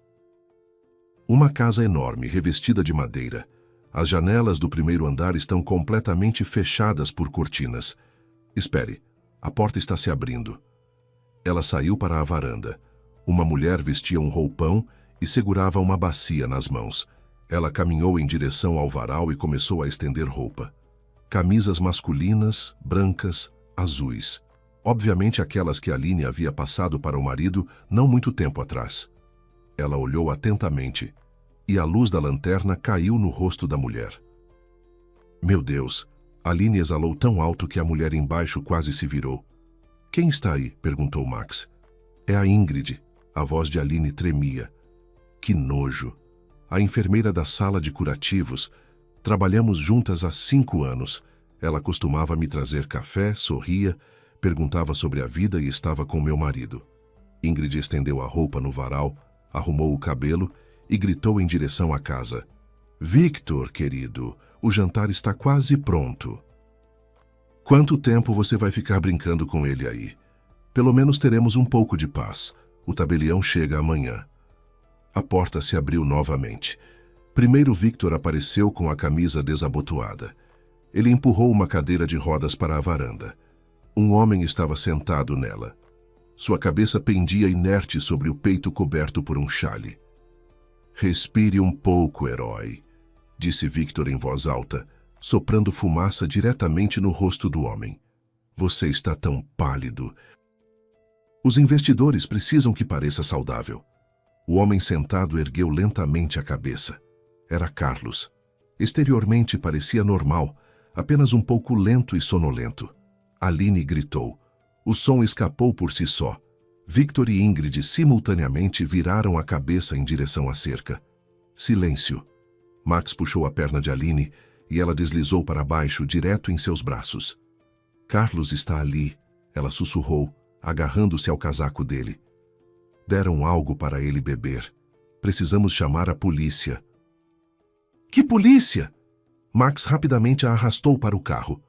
Uma casa enorme, revestida de madeira. As janelas do primeiro andar estão completamente fechadas por cortinas. Espere, a porta está se abrindo. Ela saiu para a varanda. Uma mulher vestia um roupão e segurava uma bacia nas mãos. Ela caminhou em direção ao varal e começou a estender roupa. Camisas masculinas, brancas, azuis. Obviamente aquelas que Aline havia passado para o marido não muito tempo atrás. Ela olhou atentamente e a luz da lanterna caiu no rosto da mulher. Meu Deus! Aline exalou tão alto que a mulher embaixo quase se virou. Quem está aí? Perguntou Max. É a Ingrid. A voz de Aline tremia. Que nojo! A enfermeira da sala de curativos. Trabalhamos juntas há 5 anos. Ela costumava me trazer café, sorria, perguntava sobre a vida e estava com meu marido. Ingrid estendeu a roupa no varal, arrumou o cabelo e gritou em direção à casa. Victor, querido, o jantar está quase pronto. Quanto tempo você vai ficar brincando com ele aí? Pelo menos teremos um pouco de paz. O tabelião chega amanhã. A porta se abriu novamente. Primeiro Victor apareceu com a camisa desabotoada. Ele empurrou uma cadeira de rodas para a varanda. Um homem estava sentado nela. Sua cabeça pendia inerte sobre o peito coberto por um xale. Respire um pouco, herói, disse Victor em voz alta, soprando fumaça diretamente no rosto do homem. Você está tão pálido. Os investidores precisam que pareça saudável. O homem sentado ergueu lentamente a cabeça. Era Carlos. Exteriormente parecia normal, apenas um pouco lento e sonolento. Aline gritou. O som escapou por si só. Victor e Ingrid simultaneamente viraram a cabeça em direção à cerca. Silêncio. Max puxou a perna de Aline e ela deslizou para baixo, direto em seus braços. Carlos está ali, ela sussurrou, agarrando-se ao casaco dele. Deram algo para ele beber. Precisamos chamar a polícia. Que polícia? Max rapidamente a arrastou para o carro.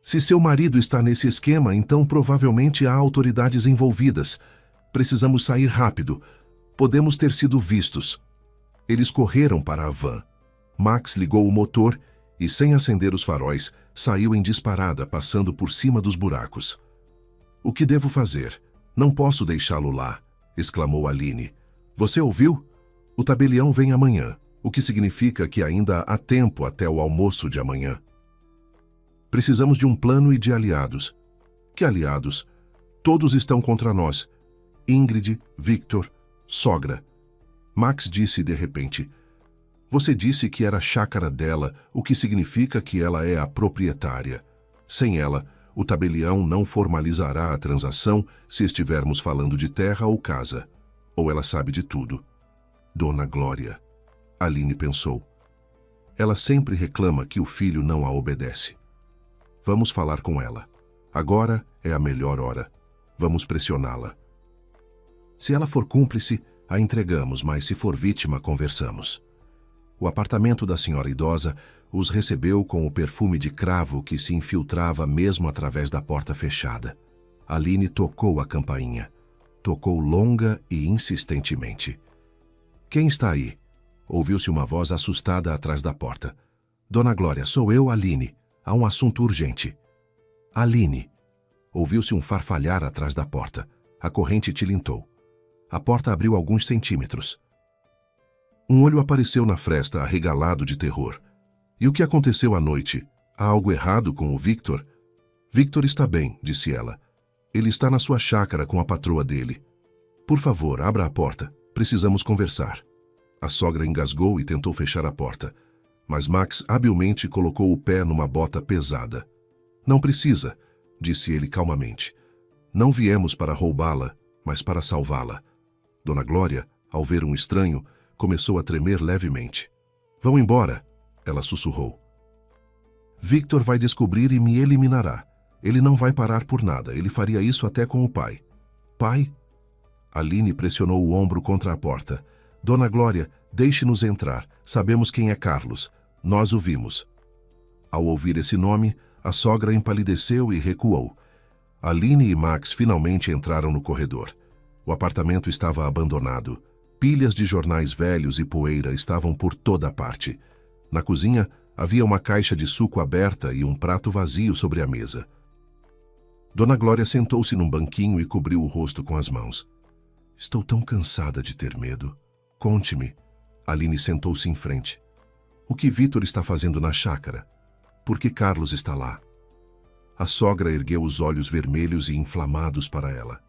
Se seu marido está nesse esquema, então provavelmente há autoridades envolvidas. Precisamos sair rápido. Podemos ter sido vistos. Eles correram para a van. Max ligou o motor e, sem acender os faróis, saiu em disparada, passando por cima dos buracos. O que devo fazer? Não posso deixá-lo lá, exclamou Aline. Você ouviu? O tabelião vem amanhã, o que significa que ainda há tempo até o almoço de amanhã. Precisamos de um plano e de aliados. Que aliados? Todos estão contra nós. Ingrid, Victor, sogra. Max disse de repente: Você disse que era a chácara dela, o que significa que ela é a proprietária. Sem ela, o tabelião não formalizará a transação se estivermos falando de terra ou casa. Ou ela sabe de tudo. Dona Glória. Aline pensou. Ela sempre reclama que o filho não a obedece. Vamos falar com ela. Agora é a melhor hora. Vamos pressioná-la. Se ela for cúmplice, a entregamos, mas se for vítima, conversamos. O apartamento da senhora idosa os recebeu com o perfume de cravo que se infiltrava mesmo através da porta fechada. Aline tocou a campainha. Tocou longa e insistentemente. Quem está aí? Ouviu-se uma voz assustada atrás da porta. Dona Glória, sou eu, Aline. Há um assunto urgente. Aline. Ouviu-se um farfalhar atrás da porta. A corrente tilintou. A porta abriu alguns centímetros. Um olho apareceu na fresta, arregalado de terror. E o que aconteceu à noite? Há algo errado com o Victor? Victor está bem, disse ela. Ele está na sua chácara com a patroa dele. Por favor, abra a porta. Precisamos conversar. A sogra engasgou e tentou fechar a porta. Mas Max habilmente colocou o pé numa bota pesada. Não precisa, disse ele calmamente. Não viemos para roubá-la, mas para salvá-la. Dona Glória, ao ver um estranho, começou a tremer levemente. Vão embora, ela sussurrou. Victor vai descobrir e me eliminará. Ele não vai parar por nada, ele faria isso até com o pai. Pai? Aline pressionou o ombro contra a porta. Dona Glória, deixe-nos entrar. Sabemos quem é Carlos. Nós o vimos. Ao ouvir esse nome, a sogra empalideceu e recuou. Aline e Max finalmente entraram no corredor. O apartamento estava abandonado. Pilhas de jornais velhos e poeira estavam por toda a parte. Na cozinha, havia uma caixa de suco aberta e um prato vazio sobre a mesa. Dona Glória sentou-se num banquinho e cobriu o rosto com as mãos. Estou tão cansada de ter medo. Conte-me. Aline sentou-se em frente. O que Victor está fazendo na chácara? Por que Carlos está lá? A sogra ergueu os olhos vermelhos e inflamados para ela.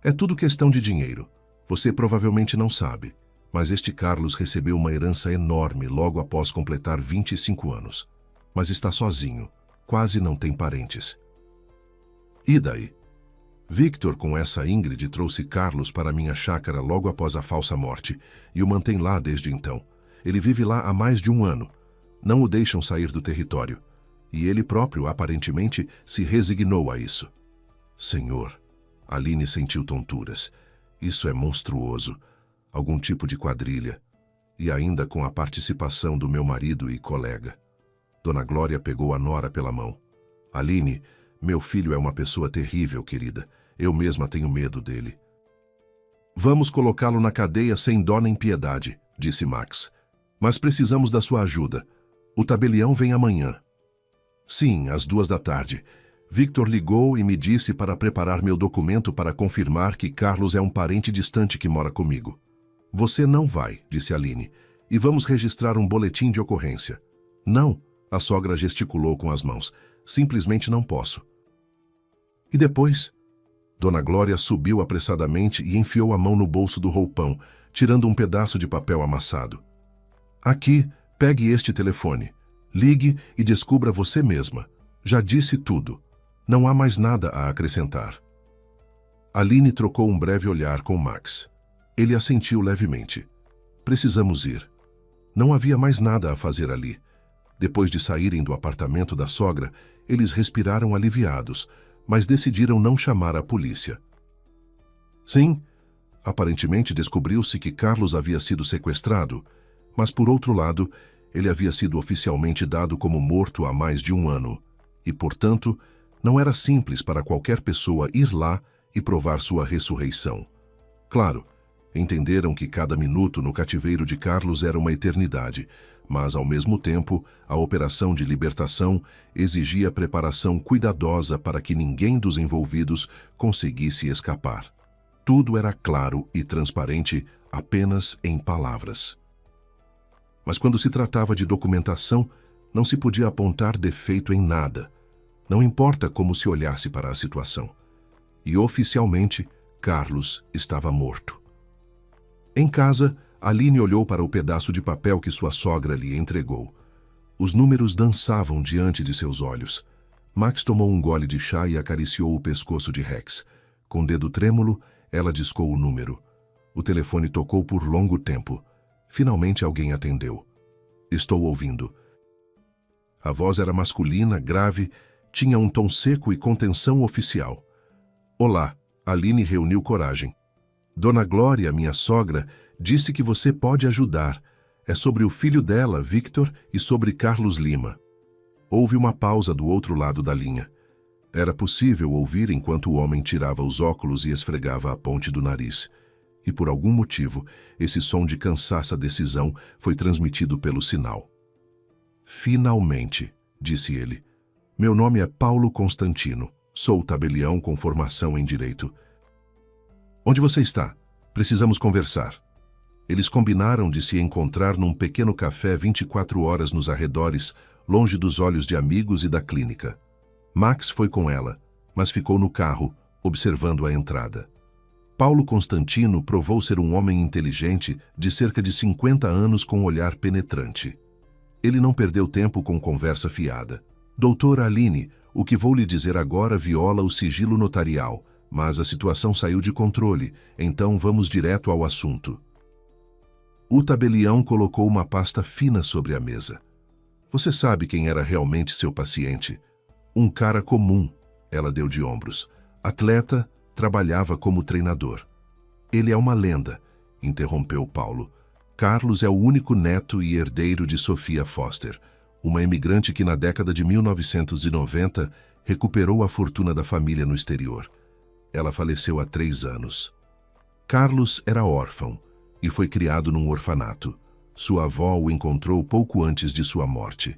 É tudo questão de dinheiro. Você provavelmente não sabe, mas este Carlos recebeu uma herança enorme logo após completar 25 anos. Mas está sozinho, quase não tem parentes. E daí? Victor, com essa Ingrid, trouxe Carlos para minha chácara logo após a falsa morte e o mantém lá desde então. Ele vive lá há mais de um ano. Não o deixam sair do território. E ele próprio, aparentemente, se resignou a isso. Senhor, Aline sentiu tonturas. Isso é monstruoso. Algum tipo de quadrilha. E ainda com a participação do meu marido e colega. Dona Glória pegou a nora pela mão. Aline, meu filho é uma pessoa terrível, querida. Eu mesma tenho medo dele. Vamos colocá-lo na cadeia sem dó nem piedade, disse Max. Mas precisamos da sua ajuda. O tabelião vem amanhã. Sim, às 14h. Victor ligou e me disse para preparar meu documento para confirmar que Carlos é um parente distante que mora comigo. Você não vai, disse Aline, e vamos registrar um boletim de ocorrência. Não, a sogra gesticulou com as mãos. Simplesmente não posso. E depois? Dona Glória subiu apressadamente e enfiou a mão no bolso do roupão, tirando um pedaço de papel amassado. Aqui, pegue este telefone. Ligue e descubra você mesma. Já disse tudo. Não há mais nada a acrescentar. Aline trocou um breve olhar com Max. Ele assentiu levemente. Precisamos ir. Não havia mais nada a fazer ali. Depois de saírem do apartamento da sogra, eles respiraram aliviados, mas decidiram não chamar a polícia. Sim, aparentemente descobriu-se que Carlos havia sido sequestrado, mas por outro lado, ele havia sido oficialmente dado como morto há mais de um ano, e, portanto, não era simples para qualquer pessoa ir lá e provar sua ressurreição. Claro, entenderam que cada minuto no cativeiro de Carlos era uma eternidade, mas, ao mesmo tempo, a operação de libertação exigia preparação cuidadosa para que ninguém dos envolvidos conseguisse escapar. Tudo era claro e transparente apenas em palavras. Mas quando se tratava de documentação, não se podia apontar defeito em nada. Não importa como se olhasse para a situação. E, oficialmente, Carlos estava morto. Em casa, Aline olhou para o pedaço de papel que sua sogra lhe entregou. Os números dançavam diante de seus olhos. Max tomou um gole de chá e acariciou o pescoço de Rex. Com o dedo trêmulo, ela discou o número. O telefone tocou por longo tempo. Finalmente alguém atendeu. Estou ouvindo. A voz era masculina, grave, tinha um tom seco e contenção oficial. Olá, Aline reuniu coragem. Dona Glória, minha sogra, disse que você pode ajudar. É sobre o filho dela, Victor, e sobre Carlos Lima. Houve uma pausa do outro lado da linha. Era possível ouvir enquanto o homem tirava os óculos e esfregava a ponte do nariz. E por algum motivo, esse som de cansaça decisão foi transmitido pelo sinal. Finalmente, disse ele. Meu nome é Paulo Constantino. Sou tabelião com formação em direito. Onde você está? Precisamos conversar. Eles combinaram de se encontrar num pequeno café 24 horas nos arredores, longe dos olhos de amigos e da clínica. Max foi com ela, mas ficou no carro, observando a entrada. Paulo Constantino provou ser um homem inteligente de cerca de 50 anos com um olhar penetrante. Ele não perdeu tempo com conversa fiada. Doutora Aline, o que vou lhe dizer agora viola o sigilo notarial, mas a situação saiu de controle, então vamos direto ao assunto. O tabelião colocou uma pasta fina sobre a mesa. Você sabe quem era realmente seu paciente? Um cara comum, ela deu de ombros. Atleta, trabalhava como treinador. Ele é uma lenda, interrompeu Paulo. Carlos é o único neto e herdeiro de Sofia Foster, uma imigrante que na década de 1990 recuperou a fortuna da família no exterior. Ela faleceu há 3 anos. Carlos era órfão e foi criado num orfanato. Sua avó o encontrou pouco antes de sua morte.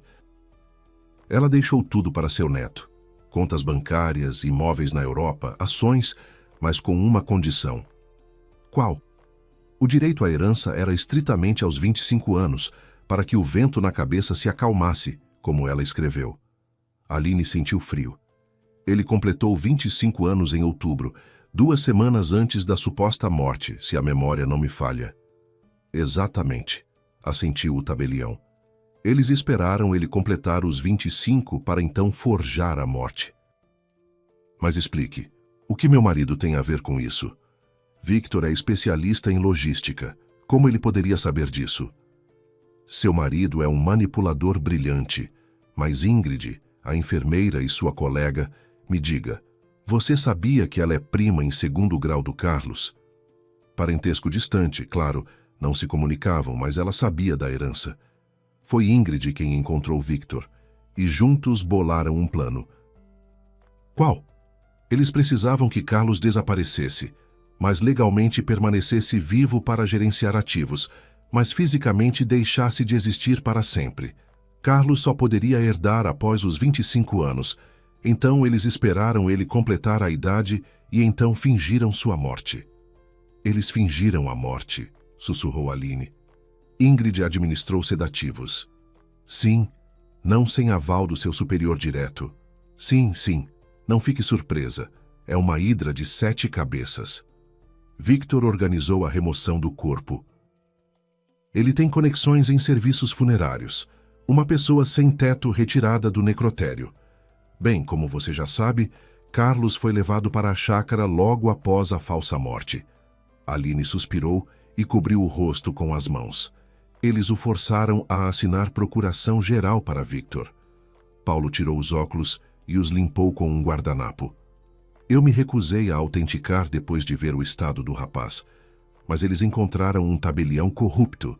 Ela deixou tudo para seu neto. Contas bancárias, imóveis na Europa, ações, mas com uma condição. Qual? O direito à herança era estritamente aos 25 anos, para que o vento na cabeça se acalmasse, como ela escreveu. Aline sentiu frio. Ele completou 25 anos em outubro, 2 semanas antes da suposta morte, se a memória não me falha. Exatamente, assentiu o tabelião. Eles esperaram ele completar os 25 para então forjar a morte. Mas explique, o que meu marido tem a ver com isso? Victor é especialista em logística. Como ele poderia saber disso? Seu marido é um manipulador brilhante, mas Ingrid, a enfermeira e sua colega, me diga, você sabia que ela é prima em 2º grau do Carlos? Parentesco distante, claro, não se comunicavam, mas ela sabia da herança. Foi Ingrid quem encontrou Victor, e juntos bolaram um plano. Qual? Eles precisavam que Carlos desaparecesse, mas legalmente permanecesse vivo para gerenciar ativos, mas fisicamente deixasse de existir para sempre. Carlos só poderia herdar após os 25 anos, então eles esperaram ele completar a idade e então fingiram sua morte. Eles fingiram a morte, sussurrou Aline. Ingrid administrou sedativos. Sim, não sem aval do seu superior direto. Sim, não fique surpresa, é uma hidra de 7 cabeças. Victor organizou a remoção do corpo. Ele tem conexões em serviços funerários. Uma pessoa sem teto retirada do necrotério. Bem, como você já sabe, Carlos foi levado para a chácara logo após a falsa morte. Aline suspirou e cobriu o rosto com as mãos. Eles o forçaram a assinar procuração geral para Victor. Paulo tirou os óculos e os limpou com um guardanapo. Eu me recusei a autenticar depois de ver o estado do rapaz, mas eles encontraram um tabelião corrupto.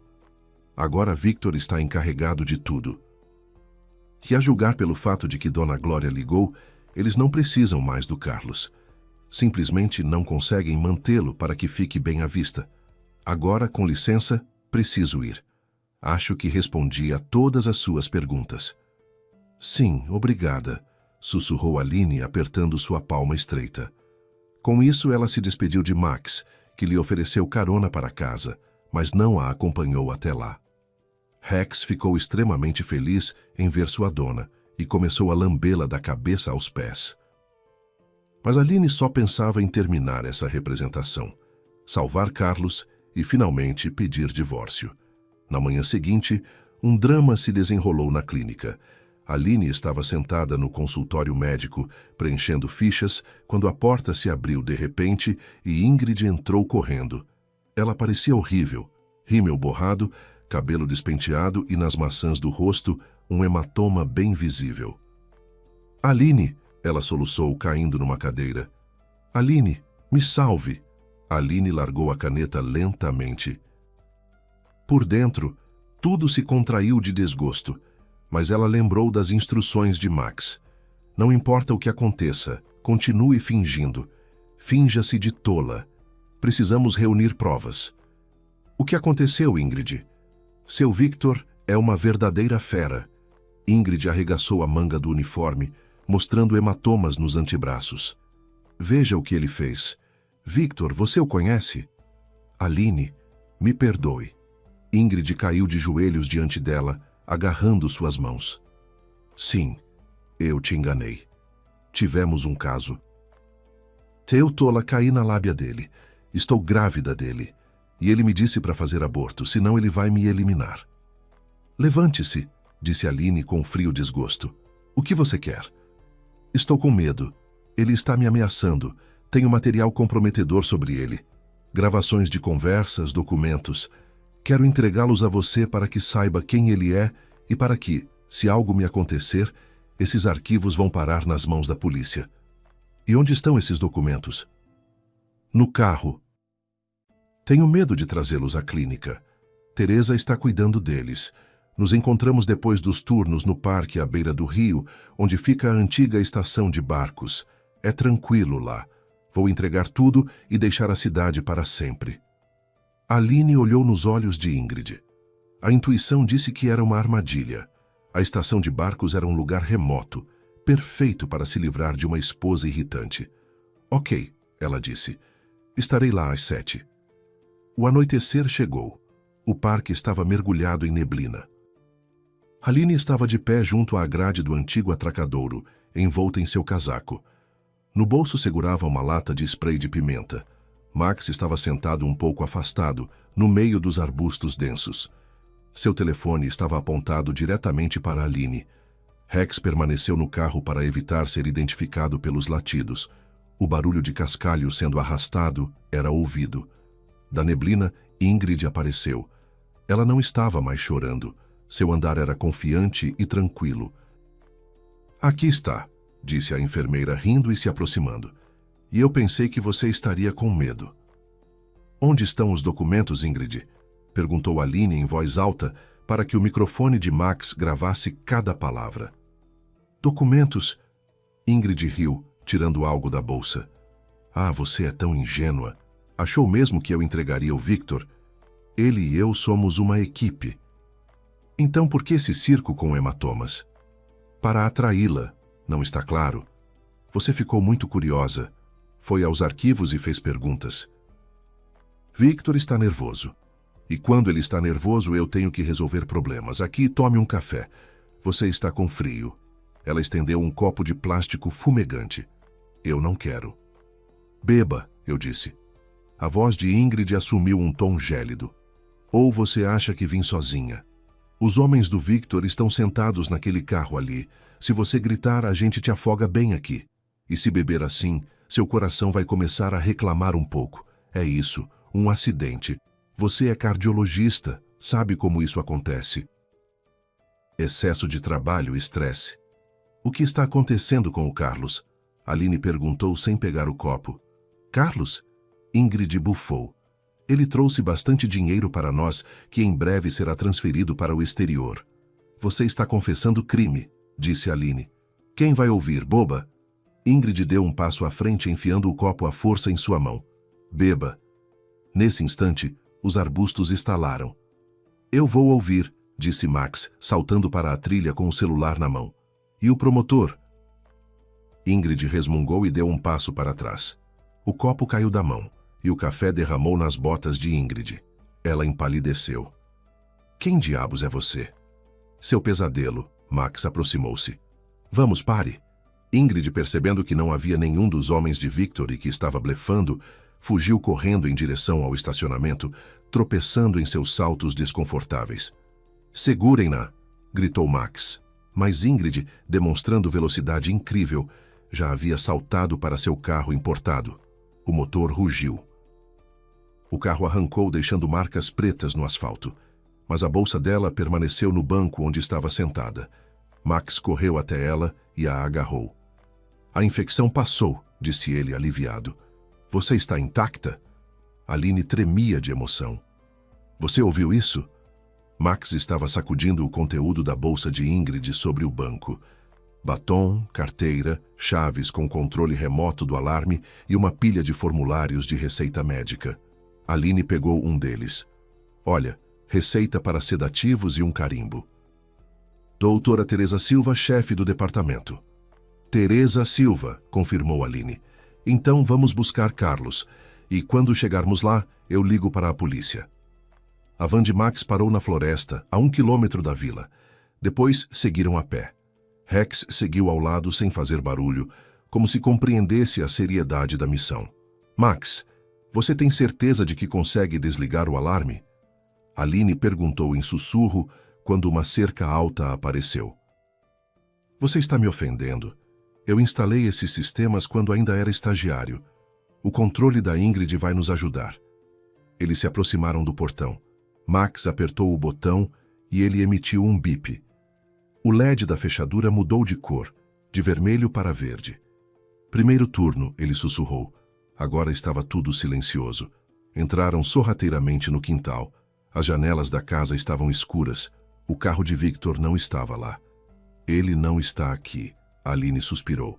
Agora Victor está encarregado de tudo. E a julgar pelo fato de que Dona Glória ligou, eles não precisam mais do Carlos. Simplesmente não conseguem mantê-lo para que fique bem à vista. Agora, com licença, preciso ir. Acho que respondi a todas as suas perguntas. Sim, obrigada, sussurrou Aline apertando sua palma estreita. Com isso, ela se despediu de Max, que lhe ofereceu carona para casa, mas não a acompanhou até lá. Rex ficou extremamente feliz em ver sua dona e começou a lambê-la da cabeça aos pés. Mas Aline só pensava em terminar essa representação, salvar Carlos e finalmente pedir divórcio. Na manhã seguinte, um drama se desenrolou na clínica. Aline estava sentada no consultório médico, preenchendo fichas, quando a porta se abriu de repente e Ingrid entrou correndo. Ela parecia horrível, rímel borrado, cabelo despenteado e nas maçãs do rosto um hematoma bem visível. Aline, ela soluçou caindo numa cadeira. Aline, me salve! Aline largou a caneta lentamente. Por dentro, tudo se contraiu de desgosto, mas ela lembrou das instruções de Max. Não importa o que aconteça, continue fingindo. Finja-se de tola. Precisamos reunir provas. O que aconteceu, Ingrid? Seu Victor é uma verdadeira fera. Ingrid arregaçou a manga do uniforme, mostrando hematomas nos antebraços. Veja o que ele fez. Victor, você o conhece? Aline, me perdoe. Ingrid caiu de joelhos diante dela, agarrando suas mãos. Sim, eu te enganei. Tivemos um caso. Teu tola, caí na lábia dele. Estou grávida dele. E ele me disse para fazer aborto, senão ele vai me eliminar. Levante-se, disse Aline com frio desgosto. O que você quer? Estou com medo. Ele está me ameaçando. Tenho material comprometedor sobre ele. Gravações de conversas, documentos. Quero entregá-los a você para que saiba quem ele é e para que, se algo me acontecer, esses arquivos vão parar nas mãos da polícia. E onde estão esses documentos? No carro. Tenho medo de trazê-los à clínica. Teresa está cuidando deles. Nos encontramos depois dos turnos no parque à beira do rio, onde fica a antiga estação de barcos. É tranquilo lá. Vou entregar tudo e deixar a cidade para sempre. Aline olhou nos olhos de Ingrid. A intuição disse que era uma armadilha. A estação de barcos era um lugar remoto, perfeito para se livrar de uma esposa irritante. Ok, ela disse. Estarei lá às 7. O anoitecer chegou. O parque estava mergulhado em neblina. Aline estava de pé junto à grade do antigo atracadouro, envolta em seu casaco. No bolso segurava uma lata de spray de pimenta. Max estava sentado um pouco afastado, no meio dos arbustos densos. Seu telefone estava apontado diretamente para Aline. Rex permaneceu no carro para evitar ser identificado pelos latidos. O barulho de cascalho sendo arrastado era ouvido. Da neblina, Ingrid apareceu. Ela não estava mais chorando. Seu andar era confiante e tranquilo. Aqui está, disse a enfermeira rindo e se aproximando. E eu pensei que você estaria com medo. Onde estão os documentos, Ingrid? Perguntou Aline em voz alta para que o microfone de Max gravasse cada palavra. Documentos? Ingrid riu, tirando algo da bolsa. Ah, você é tão ingênua. Achou mesmo que eu entregaria o Victor? Ele e eu somos uma equipe. Então por que esse circo com hematomas? Para atraí-la, não está claro? Você ficou muito curiosa. Foi aos arquivos e fez perguntas. Victor está nervoso. E quando ele está nervoso, eu tenho que resolver problemas. Aqui, tome um café. Você está com frio. Ela estendeu um copo de plástico fumegante. Eu não quero. Beba, eu disse. A voz de Ingrid assumiu um tom gélido. Ou você acha que vim sozinha? Os homens do Victor estão sentados naquele carro ali. Se você gritar, a gente te afoga bem aqui. E se beber assim, seu coração vai começar a reclamar um pouco. É isso, um acidente. Você é cardiologista, sabe como isso acontece. Excesso de trabalho e estresse. O que está acontecendo com o Carlos? Aline perguntou sem pegar o copo. Carlos? Ingrid bufou. Ele trouxe bastante dinheiro para nós, que em breve será transferido para o exterior. Você está confessando crime, disse Aline. Quem vai ouvir, boba? Ingrid deu um passo à frente, enfiando o copo à força em sua mão. Beba. Nesse instante, os arbustos estalaram. Eu vou ouvir, disse Max, saltando para a trilha com o celular na mão. E o promotor? Ingrid resmungou e deu um passo para trás. O copo caiu da mão, e o café derramou nas botas de Ingrid. Ela empalideceu. Quem diabos é você? Seu pesadelo. Max aproximou-se. Vamos, pare. Ingrid, percebendo que não havia nenhum dos homens de Victor e que estava blefando, fugiu correndo em direção ao estacionamento, tropeçando em seus saltos desconfortáveis. Segurem-na! Gritou Max. Mas Ingrid, demonstrando velocidade incrível, já havia saltado para seu carro importado. O motor rugiu. O carro arrancou, deixando marcas pretas no asfalto, mas a bolsa dela permaneceu no banco onde estava sentada. Max correu até ela e a agarrou. A infecção passou, disse ele aliviado. Você está intacta? Aline tremia de emoção. Você ouviu isso? Max estava sacudindo o conteúdo da bolsa de Ingrid sobre o banco. Batom, carteira, chaves com controle remoto do alarme e uma pilha de formulários de receita médica. Aline pegou um deles. Olha, receita para sedativos e um carimbo. Doutora Teresa Silva, chefe do departamento. Teresa Silva, confirmou Aline. Então vamos buscar Carlos, e quando chegarmos lá, eu ligo para a polícia. A van de Max parou na floresta, a 1 quilômetro da vila. Depois seguiram a pé. Rex seguiu ao lado sem fazer barulho, como se compreendesse a seriedade da missão. Max, você tem certeza de que consegue desligar o alarme? Aline perguntou em sussurro quando uma cerca alta apareceu. Você está me ofendendo. Eu instalei esses sistemas quando ainda era estagiário. O controle da Ingrid vai nos ajudar. Eles se aproximaram do portão. Max apertou o botão e ele emitiu um bip. O LED da fechadura mudou de cor, de vermelho para verde. Primeiro turno, ele sussurrou. Agora estava tudo silencioso. Entraram sorrateiramente no quintal. As janelas da casa estavam escuras. O carro de Victor não estava lá. Ele não está aqui. Aline suspirou.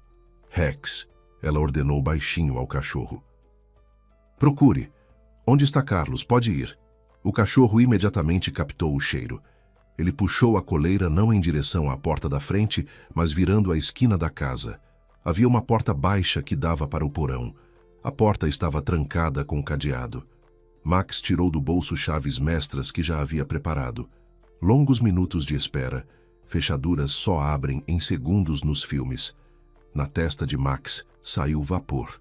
Rex, ela ordenou baixinho ao cachorro. Procure. Onde está Carlos? Pode ir. O cachorro imediatamente captou o cheiro. Ele puxou a coleira não em direção à porta da frente, mas virando a esquina da casa. Havia uma porta baixa que dava para o porão. A porta estava trancada com cadeado. Max tirou do bolso chaves mestras que já havia preparado. Longos minutos de espera. Fechaduras só abrem em segundos nos filmes. Na testa de Max saiu vapor.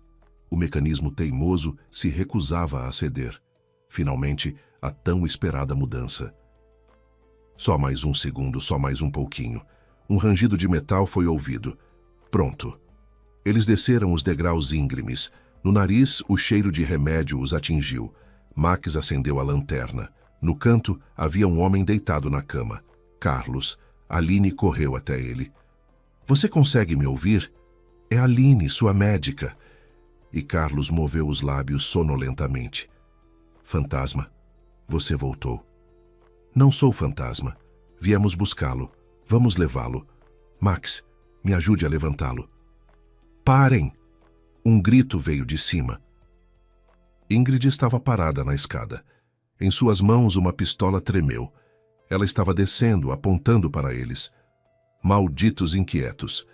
O mecanismo teimoso se recusava a ceder. Finalmente, a tão esperada mudança. Só mais um segundo, só mais um pouquinho. Um rangido de metal foi ouvido. Pronto. Eles desceram os degraus íngremes. No nariz, o cheiro de remédio os atingiu. Max acendeu a lanterna. No canto, havia um homem deitado na cama. Carlos. Aline correu até ele. Você consegue me ouvir? É Aline, sua médica. E Carlos moveu os lábios sonolentamente. Fantasma, você voltou. Não sou fantasma. Viemos buscá-lo. Vamos levá-lo. Max, me ajude a levantá-lo. Parem! Um grito veio de cima. Ingrid estava parada na escada. Em suas mãos uma pistola tremeu. Ela estava descendo, apontando para eles. Malditos inquietos.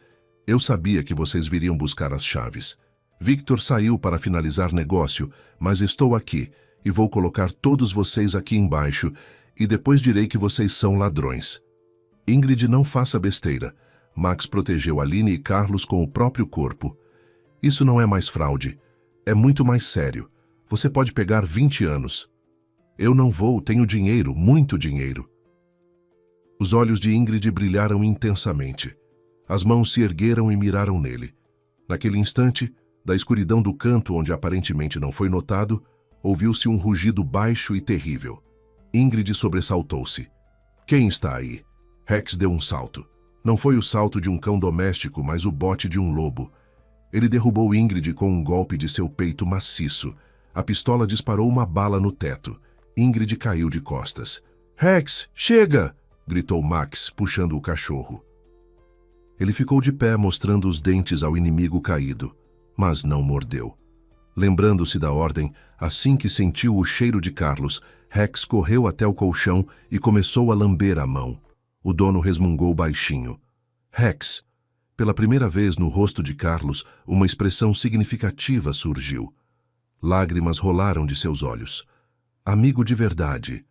Eu sabia que vocês viriam buscar as chaves. Victor saiu para finalizar negócio, mas estou aqui e vou colocar todos vocês aqui embaixo e depois direi que vocês são ladrões. Ingrid, não faça besteira. Max protegeu Aline e Carlos com o próprio corpo. Isso não é mais fraude. É muito mais sério. Você pode pegar 20 anos. Eu não vou, tenho dinheiro, muito dinheiro. Os olhos de Ingrid brilharam intensamente. As mãos se ergueram e miraram nele. Naquele instante, da escuridão do canto onde aparentemente não foi notado, ouviu-se um rugido baixo e terrível. Ingrid sobressaltou-se. Quem está aí? Rex deu um salto. Não foi o salto de um cão doméstico, mas o bote de um lobo. Ele derrubou Ingrid com um golpe de seu peito maciço. A pistola disparou uma bala no teto. Ingrid caiu de costas. Rex, chega! Gritou Max, puxando o cachorro. Ele ficou de pé mostrando os dentes ao inimigo caído, mas não mordeu. Lembrando-se da ordem, assim que sentiu o cheiro de Carlos, Rex correu até o colchão e começou a lamber a mão. O dono resmungou baixinho. Rex. Pela primeira vez no rosto de Carlos, uma expressão significativa surgiu. Lágrimas rolaram de seus olhos. Amigo de verdade.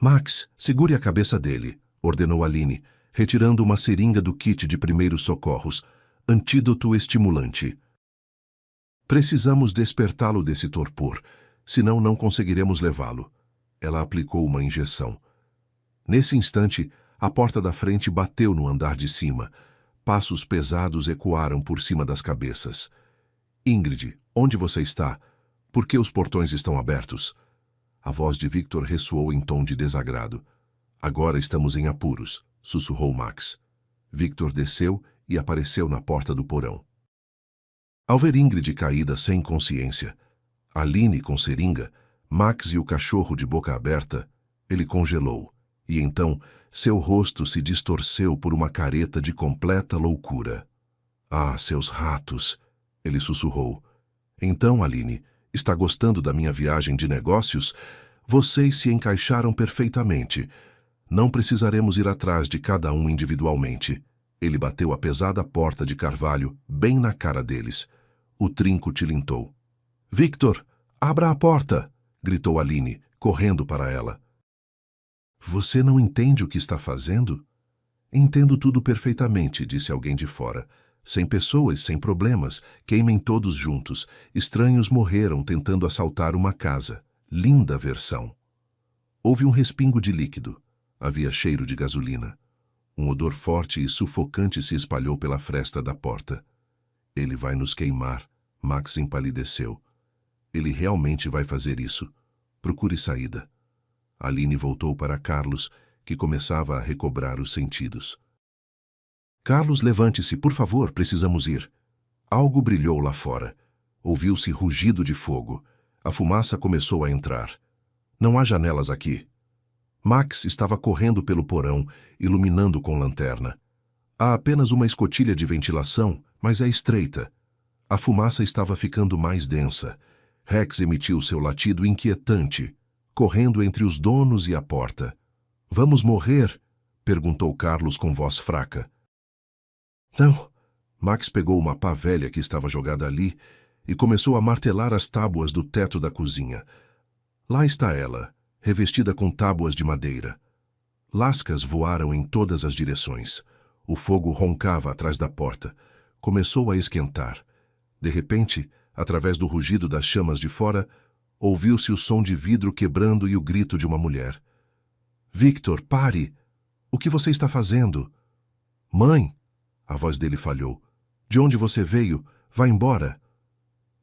Max, segure a cabeça dele, ordenou Aline, retirando uma seringa do kit de primeiros socorros. Antídoto estimulante. Precisamos despertá-lo desse torpor, senão não conseguiremos levá-lo. Ela aplicou uma injeção. Nesse instante, a porta da frente bateu no andar de cima. Passos pesados ecoaram por cima das cabeças. Ingrid, onde você está? Por que os portões estão abertos? A voz de Victor ressoou em tom de desagrado. Agora estamos em apuros, sussurrou Max. Victor desceu e apareceu na porta do porão. Ao ver Ingrid caída sem consciência, Aline com seringa, Max e o cachorro de boca aberta, ele congelou, e então seu rosto se distorceu por uma careta de completa loucura. Ah, seus ratos! Ele sussurrou. Então, Aline, está gostando da minha viagem de negócios? Vocês se encaixaram perfeitamente. Não precisaremos ir atrás de cada um individualmente. Ele bateu a pesada porta de carvalho bem na cara deles. O trinco tilintou. Victor, abra a porta! Gritou Aline, correndo para ela. Você não entende o que está fazendo? Entendo tudo perfeitamente, disse alguém de fora. Sem pessoas, sem problemas, queimem todos juntos. Estranhos morreram tentando assaltar uma casa. Linda versão. Houve um respingo de líquido. Havia cheiro de gasolina. Um odor forte e sufocante se espalhou pela fresta da porta. Ele vai nos queimar. Max empalideceu. Ele realmente vai fazer isso. Procure saída. Aline voltou para Carlos, que começava a recobrar os sentidos. Carlos, levante-se, por favor, precisamos ir. Algo brilhou lá fora. Ouviu-se rugido de fogo. A fumaça começou a entrar. Não há janelas aqui. Max estava correndo pelo porão, iluminando com lanterna. Há apenas uma escotilha de ventilação, mas é estreita. A fumaça estava ficando mais densa. Rex emitiu seu latido inquietante, correndo entre os donos e a porta. Vamos morrer? Perguntou Carlos com voz fraca. Não. Max pegou uma pá velha que estava jogada ali e começou a martelar as tábuas do teto da cozinha. Lá está ela, revestida com tábuas de madeira. Lascas voaram em todas as direções. O fogo roncava atrás da porta. Começou a esquentar. De repente, através do rugido das chamas de fora, ouviu-se o som de vidro quebrando e o grito de uma mulher. Victor, pare! O que você está fazendo? Mãe! A voz dele falhou. De onde você veio? Vá embora.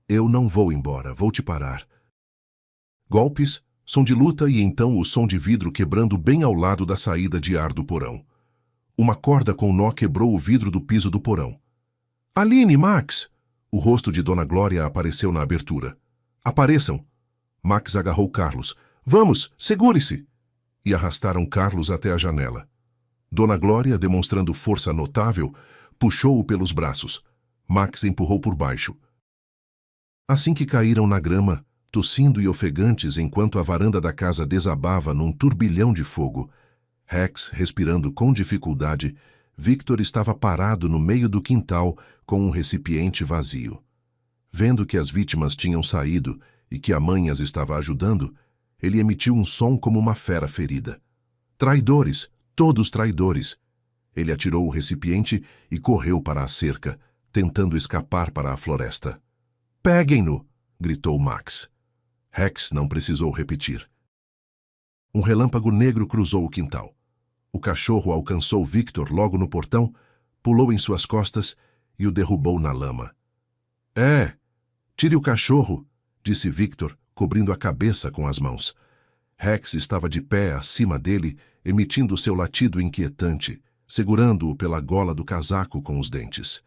Eu não vou embora, vou te parar. Golpes, som de luta e então o som de vidro quebrando bem ao lado da saída de ar do porão. Uma corda com nó quebrou o vidro do piso do porão. Aline, Max! O rosto de Dona Glória apareceu na abertura. Apareçam! Max agarrou Carlos. Vamos, segure-se! E arrastaram Carlos até a janela. Dona Glória, demonstrando força notável, puxou-o pelos braços. Max empurrou por baixo. Assim que caíram na grama, tossindo e ofegantes enquanto a varanda da casa desabava num turbilhão de fogo, Rex, respirando com dificuldade, Victor estava parado no meio do quintal com um recipiente vazio. Vendo que as vítimas tinham saído e que a mãe as estava ajudando, ele emitiu um som como uma fera ferida. Traidores! Todos traidores! Ele atirou o recipiente e correu para a cerca, tentando escapar para a floresta. Peguem-no! Gritou Max. Rex não precisou repetir. Um relâmpago negro cruzou o quintal. O cachorro alcançou Victor logo no portão, pulou em suas costas e o derrubou na lama. Tire o cachorro, disse Victor, cobrindo a cabeça com as mãos. Rex estava de pé acima dele, emitindo seu latido inquietante, segurando-o pela gola do casaco com os dentes.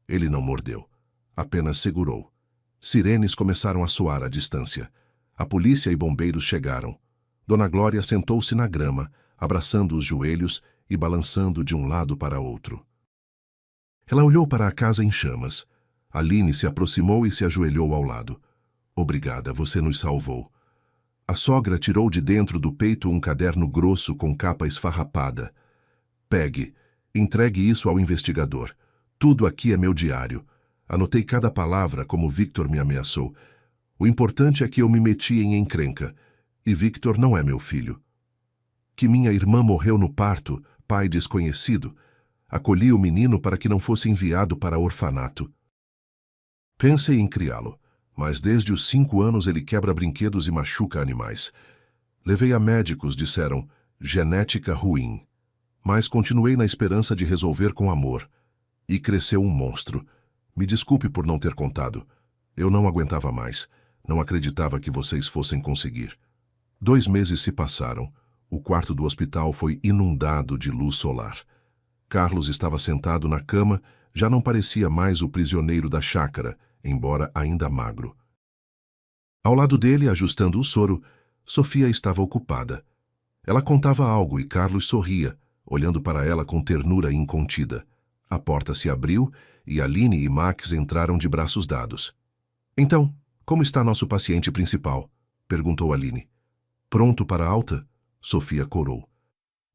Ele não mordeu, apenas segurou. Sirenes começaram a soar à distância. A polícia e bombeiros chegaram. Dona Glória sentou-se na grama, abraçando os joelhos e balançando de um lado para outro. Ela olhou para a casa em chamas. Aline se aproximou e se ajoelhou ao lado. Obrigada, você nos salvou. A sogra tirou de dentro do peito um caderno grosso com capa esfarrapada. Pegue, entregue isso ao investigador. Tudo aqui é meu diário. Anotei cada palavra como Victor me ameaçou. O importante é que eu me meti em encrenca. E Victor não é meu filho. Que minha irmã morreu no parto, pai desconhecido. Acolhi o menino para que não fosse enviado para orfanato. Pensei em criá-lo, mas desde os 5 anos ele quebra brinquedos e machuca animais. Levei a médicos, disseram, genética ruim. Mas continuei na esperança de resolver com amor. E cresceu um monstro. Me desculpe por não ter contado. Eu não aguentava mais. Não acreditava que vocês fossem conseguir. 2 meses se passaram. O quarto do hospital foi inundado de luz solar. Carlos estava sentado na cama, já não parecia mais o prisioneiro da chácara, embora ainda magro. Ao lado dele, ajustando o soro, Sofia estava ocupada. Ela contava algo e Carlos sorria, olhando para ela com ternura incontida. A porta se abriu e Aline e Max entraram de braços dados. Então, como está nosso paciente principal? Perguntou Aline. Pronto para a alta? Sofia corou.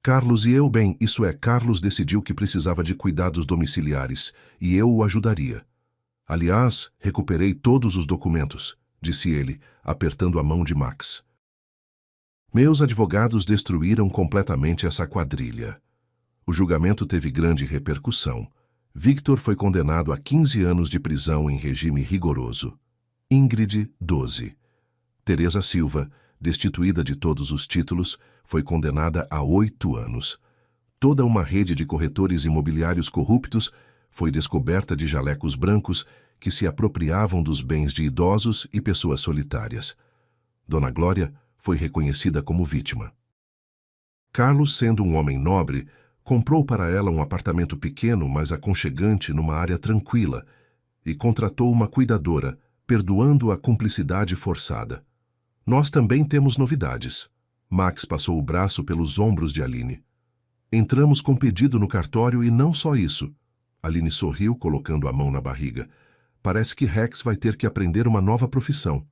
Carlos e eu, bem, isso é, Carlos decidiu que precisava de cuidados domiciliares e eu o ajudaria. Aliás, recuperei todos os documentos, disse ele, apertando a mão de Max. Meus advogados destruíram completamente essa quadrilha. O julgamento teve grande repercussão. Victor foi condenado a 15 anos de prisão em regime rigoroso. Ingrid, 12. Teresa Silva, destituída de todos os títulos, foi condenada a 8 anos. Toda uma rede de corretores imobiliários corruptos foi descoberta de jalecos brancos que se apropriavam dos bens de idosos e pessoas solitárias. Dona Glória foi reconhecida como vítima. Carlos, sendo um homem nobre, comprou para ela um apartamento pequeno, mas aconchegante numa área tranquila e contratou uma cuidadora, perdoando a cumplicidade forçada. Nós também temos novidades. Max passou o braço pelos ombros de Aline. Entramos com pedido no cartório e não só isso. Aline sorriu, colocando a mão na barriga. Parece que Rex vai ter que aprender uma nova profissão.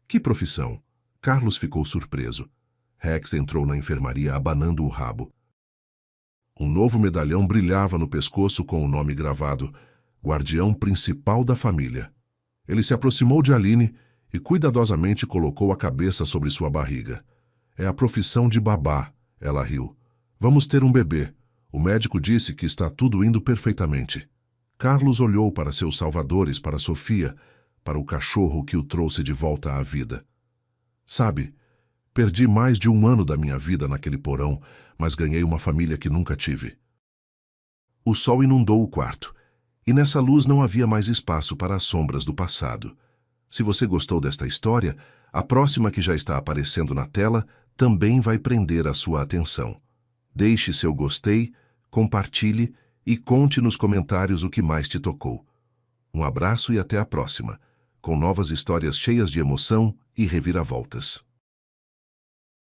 Que profissão? Carlos ficou surpreso. Rex entrou na enfermaria abanando o rabo. Um novo medalhão brilhava no pescoço com o nome gravado, Guardião Principal da Família. Ele se aproximou de Aline e cuidadosamente colocou a cabeça sobre sua barriga. É a profissão de babá, ela riu. Vamos ter um bebê. O médico disse que está tudo indo perfeitamente. Carlos olhou para seus salvadores, para Sofia, para o cachorro que o trouxe de volta à vida. Sabe, perdi mais de 1 ano da minha vida naquele porão, mas ganhei uma família que nunca tive. O sol inundou o quarto, e nessa luz não havia mais espaço para as sombras do passado. Se você gostou desta história, a próxima que já está aparecendo na tela também vai prender a sua atenção. Deixe seu gostei, compartilhe e conte nos comentários o que mais te tocou. Um abraço e até a próxima, com novas histórias cheias de emoção e reviravoltas.